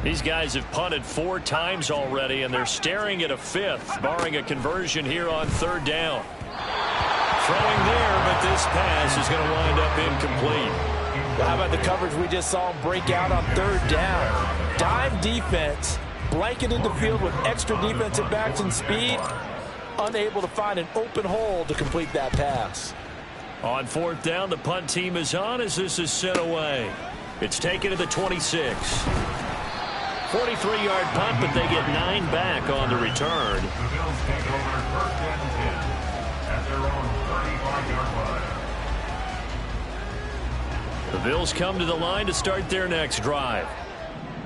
These guys have punted 4 times already, and they're staring at a 5th, barring a conversion here on third down. Throwing there, but this pass is going to wind up incomplete. Well, how about the coverage we just saw break out on third down? Dime defense, blanketed the field with extra defensive backs and speed, unable to find an open hole to complete that pass. On fourth down, the punt team is on as this is sent away. It's taken to the 26. 43-yard punt, but they get 9 back on the return. The Bills take over first and 10 at their own 35-yard line. The Bills come to the line to start their next drive.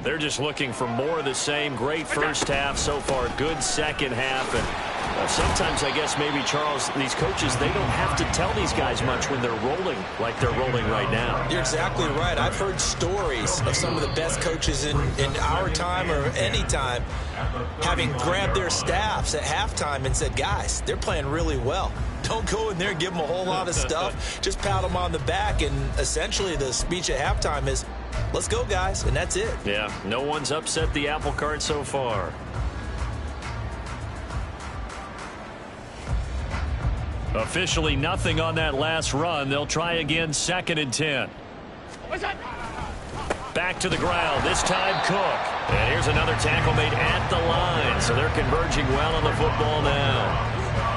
They're just looking for more of the same. Great first half so far. Good second half. And sometimes, I guess, maybe, Charles, these coaches, they don't have to tell these guys much when they're rolling like they're rolling right now. You're exactly right. I've heard stories of some of the best coaches in our time or any time having grabbed their staffs at halftime and said, guys, they're playing really well. Don't go in there and give them a whole lot of stuff. Just pat them on the back. And essentially the speech at halftime is, let's go, guys. And that's it. Yeah, no one's upset the apple cart so far. Officially nothing on that last run. They'll try again, 2nd and 10. Back to the ground, this time Cook. And here's another tackle made at the line. So they're converging well on the football now.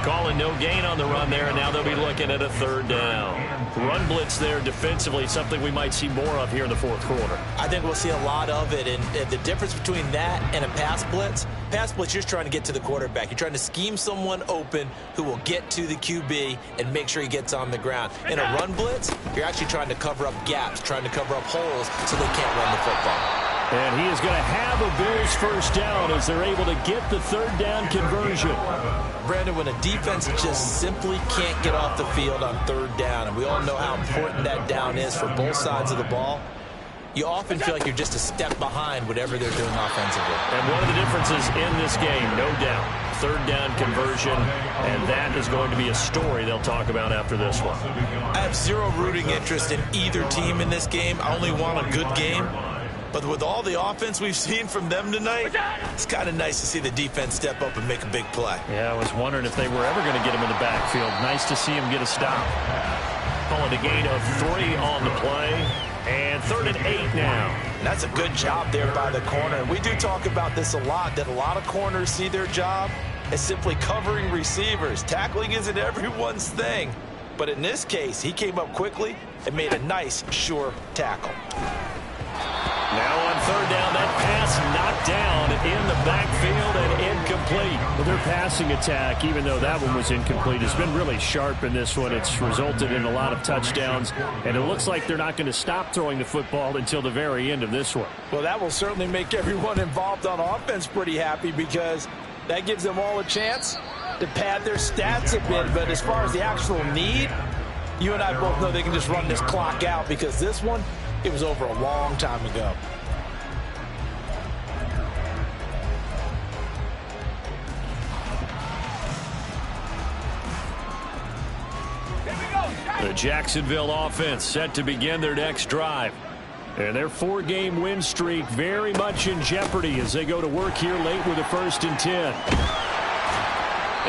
Calling no gain on the run there, and now they'll be looking at a 3rd down. Run blitz there defensively, something we might see more of here in the 4th quarter. I think we'll see a lot of it, and the difference between that and a pass blitz, you're just trying to get to the quarterback. You're trying to scheme someone open who will get to the QB and make sure he gets on the ground. In a run blitz, you're actually trying to cover up gaps, trying to cover up holes so they can't run the football. And he is going to have a Bills first down as they're able to get the 3rd down conversion. Brandon, when a defense just simply can't get off the field on 3rd down, and we all know how important that down is for both sides of the ball, you often feel like you're just a step behind whatever they're doing offensively. And one of the differences in this game, no doubt, 3rd down conversion, and that is going to be a story they'll talk about after this one. I have zero rooting interest in either team in this game. I only want a good game. But with all the offense we've seen from them tonight, it's kind of nice to see the defense step up and make a big play. Yeah, I was wondering if they were ever going to get him in the backfield. Nice to see him get a stop. Calling a gain of 3 on the play. And 3rd and 8 now. That's a good job there by the corner. We do talk about this a lot, that a lot of corners see their job as simply covering receivers. Tackling isn't everyone's thing. But in this case, he came up quickly and made a nice, sure tackle. Now on 3rd down, that pass knocked down in the backfield and incomplete. Well, their passing attack, even though that one was incomplete, has been really sharp in this one. It's resulted in a lot of touchdowns, and it looks like they're not going to stop throwing the football until the very end of this one. Well, that will certainly make everyone involved on offense pretty happy, because that gives them all a chance to pad their stats a bit. But as far as the actual need, you and I both know they can just run this clock out, because this one, it was over a long time ago. The Jacksonville offense set to begin their next drive. And their 4-game win streak very much in jeopardy as they go to work here late with a 1st and 10.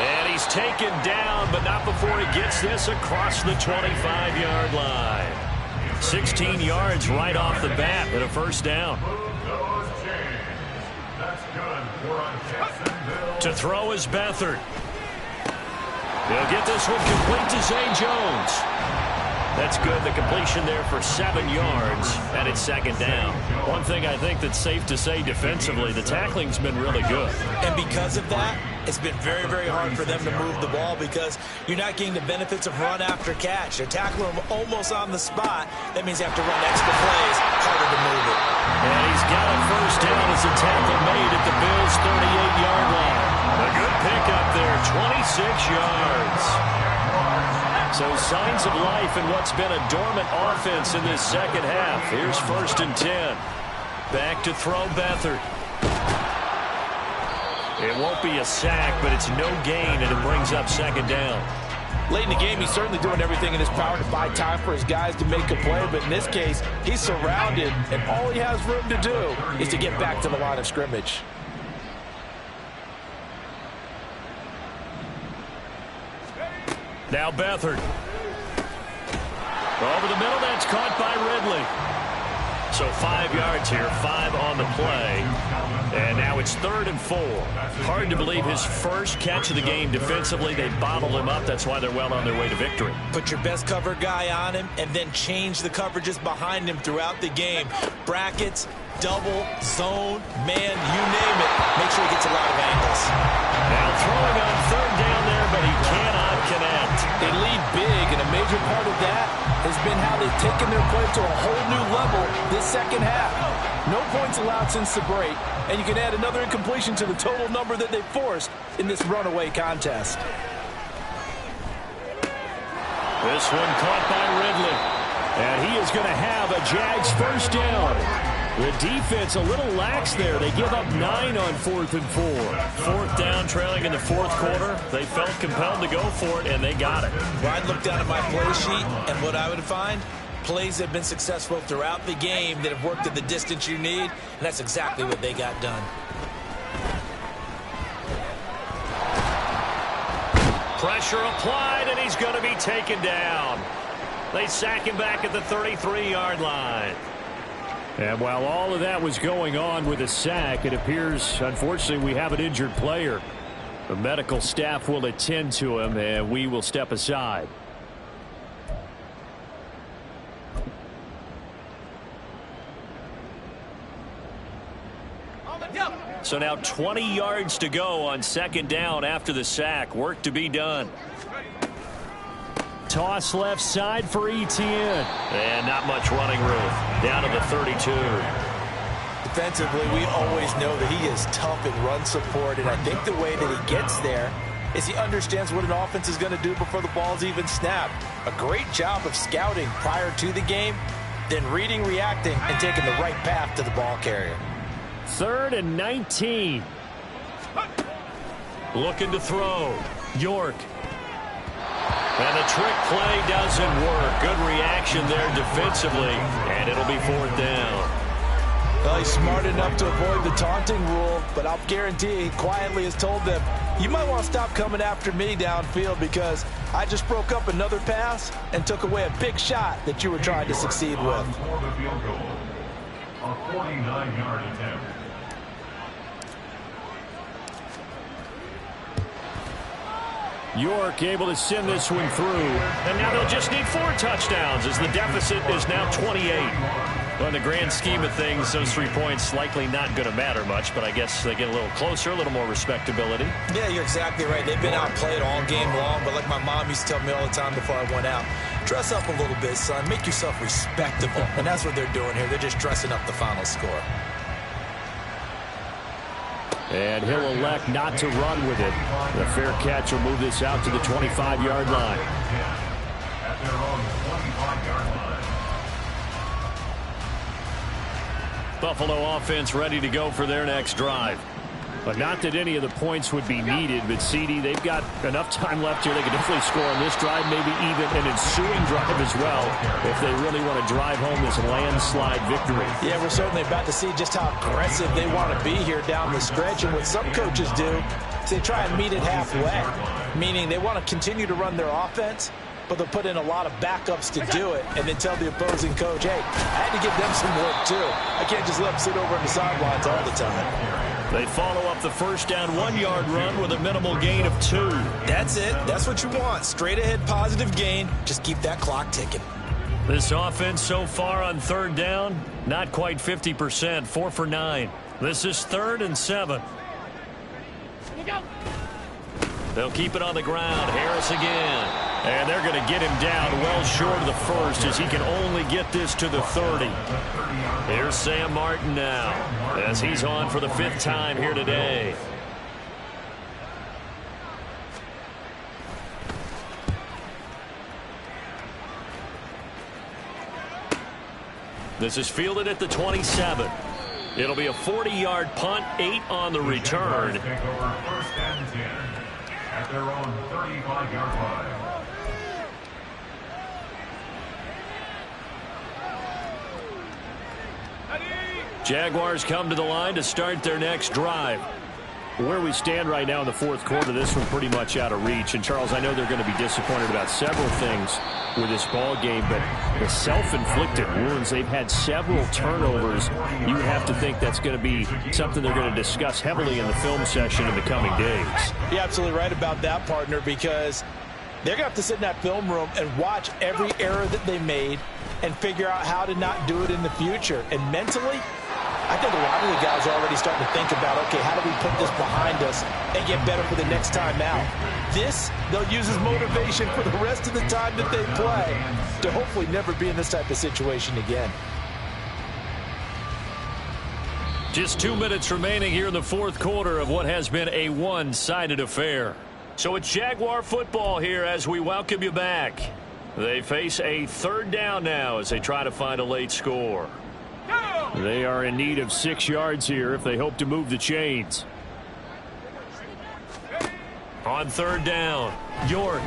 And he's taken down, but not before he gets this across the 25-yard line. 16 yards right off the bat and a 1st down. To throw is Beathard. He'll get this one complete to Zay Jones. That's good. The completion there for 7 yards, and it's second down. One thing I think that's safe to say defensively, the tackling's been really good. And because of that, it's been very, very hard for them to move the ball because you're not getting the benefits of run after catch. They're tackling them almost on the spot. That means they have to run extra plays, harder to move it. And he's got a first down as a tackle made at the Bills' 38-yard line. A good pickup there, 26 yards. So signs of life in what's been a dormant offense in this second half. Here's 1st and 10. Back to throw Beathard. It won't be a sack, but it's no gain, and it brings up second down. Late in the game, he's certainly doing everything in his power to buy time for his guys to make a play, but in this case, he's surrounded, and all he has room to do is to get back to the line of scrimmage. Now Beathard. Over the middle, that's caught by Ridley. So 5 yards here, 5 on the play. And now it's 3rd and 4. Hard to believe his first catch of the game defensively. They bottled him up. That's why they're well on their way to victory. Put your best cover guy on him and then change the coverages behind him throughout the game. Brackets, double, zone, man, you name it. Make sure he gets a lot of angles. Now throwing on 3rd down there, but he cannot connect. They lead big, and a major part of that has been how they've taken their play to a whole new level this second half. No points allowed since the break, and you can add another incompletion to the total number that they forced in this runaway contest. This one caught by Ridley. And he is going to have a Jags first down. The defense a little lax there. They give up 9 on 4th and 4. 4th down, trailing in the 4th quarter. They felt compelled to go for it, and they got it. Well, I'd look down at my play sheet, and what I would find, plays have been successful throughout the game that have worked at the distance you need, and that's exactly what they got done. Pressure applied, and he's going to be taken down. They sack him back at the 33-yard line. And while all of that was going on with a sack, it appears, unfortunately, we have an injured player. The medical staff will attend to him, and we will step aside. So now 20 yards to go on 2nd down after the sack. Work to be done. Toss left side for Etienne. And not much running room. Down to the 32. Defensively, we always know that he is tough in run support, and I think the way that he gets there is he understands what an offense is going to do before the ball's even snapped. A great job of scouting prior to the game, then reading, reacting, and taking the right path to the ball carrier. 3rd and 19. Looking to throw. York. And the trick play doesn't work. Good reaction there defensively, and it'll be 4th down. Well, he's smart enough to avoid the taunting rule, but I'll guarantee he quietly has told them, you might want to stop coming after me downfield because I just broke up another pass and took away a big shot that you were trying to succeed with. A 49-yard attempt. York able to send this one through. And now they'll just need 4 touchdowns as the deficit is now 28. Well, in the grand scheme of things, those 3 points likely not going to matter much, but I guess they get a little closer, a little more respectability. Yeah, you're exactly right. They've been outplayed all game long, but like my mom used to tell me all the time before I went out, dress up a little bit, son. Make yourself respectable. And that's what they're doing here. They're just dressing up the final score. And he'll elect not to run with it. The fair catch will move this out to the 25-yard line. At their own 25-yard line. Buffalo offense ready to go for their next drive. But not that any of the points would be needed, but CD, they've got enough time left here. They can definitely score on this drive, maybe even an ensuing drive as well, if they really want to drive home this landslide victory. Yeah, we're certainly about to see just how aggressive they want to be here down the stretch. And what some coaches do is they try and meet it halfway, meaning they want to continue to run their offense, but they'll put in a lot of backups to do it and then tell the opposing coach, hey, I had to give them some work too. I can't just let them sit over on the sidelines all the time. They follow up the first down 1-yard run with a minimal gain of 2. That's it. That's what you want. Straight ahead positive gain. Just keep that clock ticking. This offense so far on third down, not quite 50%, 4 for 9. This is 3rd and 7. They'll keep it on the ground. Harris again. And they're going to get him down well short of the first as he can only get this to the 30. Here's Sam Martin now as he's on for the 5th time here today. This is fielded at the 27. It'll be a 40-yard punt, 8 on the return. Take over 1st and 10 at their own 35-yard line. Jaguars come to the line to start their next drive. Where we stand right now in the 4th quarter, this one pretty much out of reach. And, Charles, I know they're going to be disappointed about several things with this ball game, but the self-inflicted wounds, they've had several turnovers. You would have to think that's going to be something they're going to discuss heavily in the film session in the coming days. You're absolutely right about that, partner, because they're going to have to sit in that film room and watch every error that they made and figure out how to not do it in the future. And mentally, I think a lot of the guys are already starting to think about, okay, how do we put this behind us and get better for the next time out? This, they'll use as motivation for the rest of the time that they play to hopefully never be in this type of situation again. Just 2 minutes remaining here in the 4th quarter of what has been a one-sided affair. So it's Jaguar football here as we welcome you back. They face a 3rd down now as they try to find a late score. They are in need of 6 yards here if they hope to move the chains. On 3rd down, York.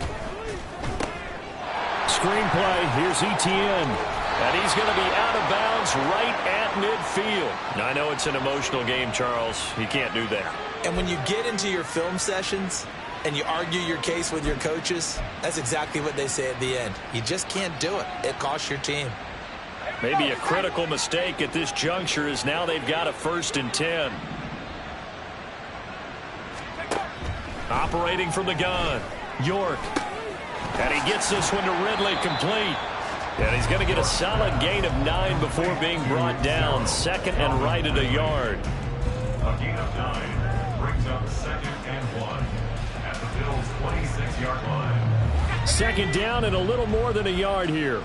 Screenplay, here's Etienne. And he's going to be out of bounds right at midfield. I know it's an emotional game, Charles. You can't do that. And when you get into your film sessions and you argue your case with your coaches, that's exactly what they say at the end. You just can't do it. It costs your team. Maybe a critical mistake at this juncture is now they've got a 1st and 10. Operating from the gun, York. And he gets this one to Ridley complete. And he's going to get a solid gain of 9 before being brought down. 2nd and right at a yard. A gain of 9 brings up 2nd and 1 at the Bills' 26-yard line. 2nd down and a little more than a yard here.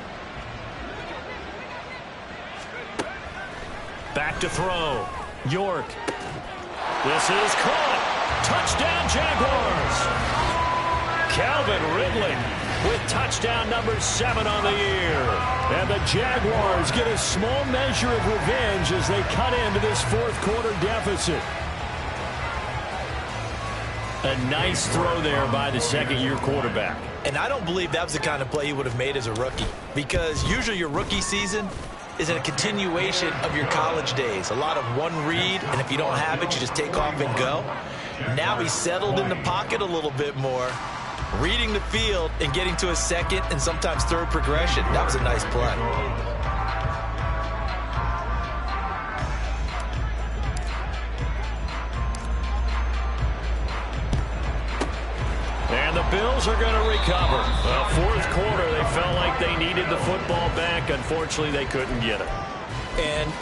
Back to throw. York. This is caught. Touchdown, Jaguars. Calvin Ridley with touchdown number 7 on the year. And the Jaguars get a small measure of revenge as they cut into this 4th quarter deficit. A nice throw there by the 2nd-year quarterback. And I don't believe that was the kind of play he would have made as a rookie, because usually your rookie season is a continuation of your college days. A lot of one read, and if you don't have it, you just take off and go. Now he's settled in the pocket a little bit more, reading the field and getting to a 2nd and sometimes 3rd progression. That was a nice play. And the Bills are going to recover. Well, 4th quarter, they felt like they needed the football back. Unfortunately, they couldn't get it. And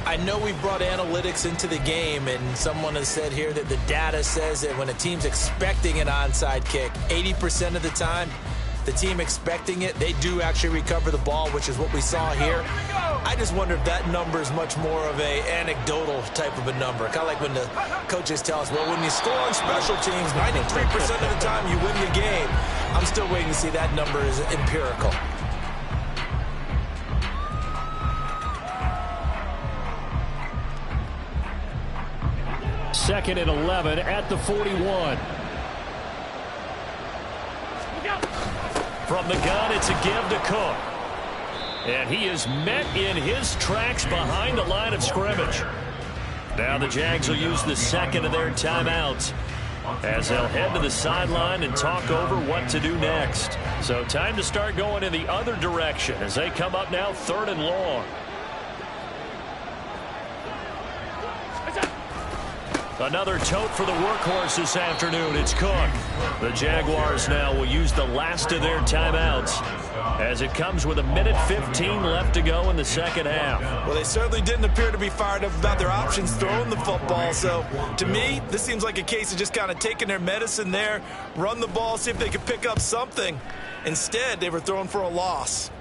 I know we brought analytics into the game, and someone has said here that the data says that when a team's expecting an onside kick, 80% of the time, the team expecting it, they do actually recover the ball, which is what we saw here. I just wonder if that number is much more of a anecdotal type of a number. Kind of like when the coaches tell us, well, when you score on special teams, 93% of the time you win the game. I'm still waiting to see that number is empirical. Second and 11 at the 41. From the gun, it's a give to Cook. And he is met in his tracks behind the line of scrimmage. Now the Jags will use the 2nd of their timeouts as they'll head to the sideline and talk over what to do next. So time to start going in the other direction as they come up now 3rd and long. Another tote for the workhorse this afternoon. It's Cook. The Jaguars now will use the last of their timeouts as it comes with 1:15 left to go in the second half. Well, they certainly didn't appear to be fired up about their options throwing the football. So, to me, this seems like a case of just kind of taking their medicine there, run the ball, see if they could pick up something. Instead, they were throwing for a loss.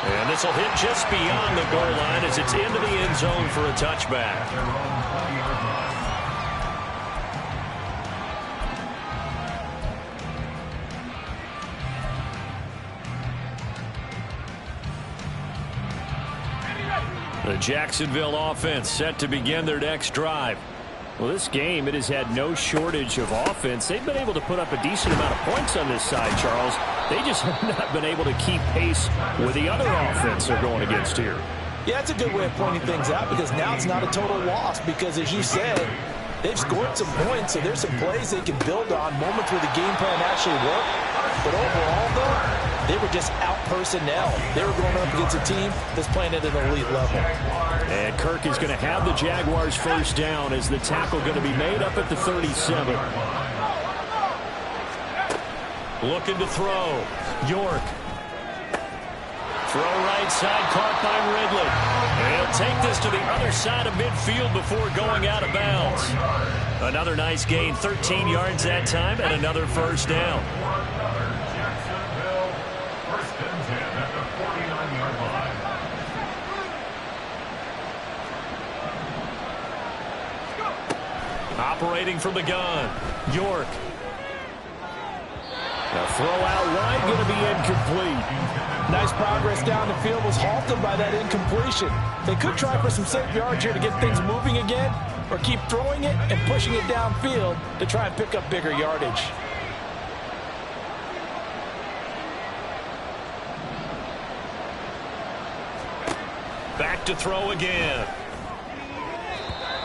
And this will hit just beyond the goal line as it's into the end zone for a touchback. The Jacksonville offense set to begin their next drive. Well, this game, it has had no shortage of offense. They've been able to put up a decent amount of points on this side, Charles. They just have not been able to keep pace with the other offense they're going against here. Yeah, that's a good way of pointing things out because now it's not a total loss because, as you said, they've scored some points, so there's some plays they can build on, moments where the game plan actually worked. But overall, though, they were just out personnel. They were going up against a team that's playing at an elite level. And Kirk is going to have the Jaguars first down as the tackle going to be made up at the 37. Looking to throw. York. Throw right side, caught by Ridley. And he'll take this to the other side of midfield before going out of bounds. Another nice gain, 13 yards that time, and another first down. Jacksonville, first and 10 at the 49-yard line. Operating from the gun, York. The throw out wide going to be incomplete. Nice progress down the field was halted by that incompletion. They could try for some safe yards here to get things moving again, or keep throwing it and pushing it downfield to try and pick up bigger yardage. Back to throw again.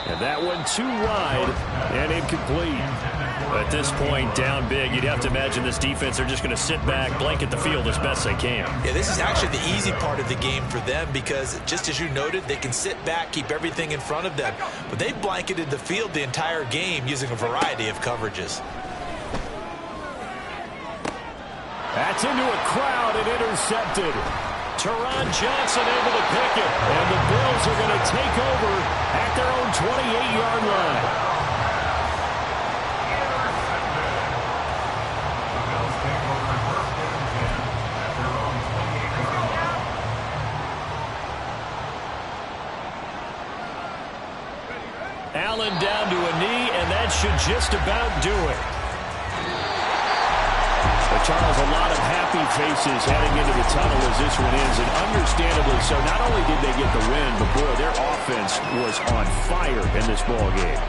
And that one too wide and incomplete. At this point, down big, you'd have to imagine this defense, they're just going to sit back, blanket the field as best they can. Yeah, this is actually the easy part of the game for them because, just as you noted, they can sit back, keep everything in front of them. But they blanketed the field the entire game using a variety of coverages. That's into a crowd and intercepted. Teron Johnson able to pick it. And the Bills are going to take over at their own 28-yard line. Allen down to a knee, and that should just about do it. But Charles, a lot of happy faces heading into the tunnel as this one ends, and understandably so. Not only did they get the win, but boy, their offense was on fire in this ball game.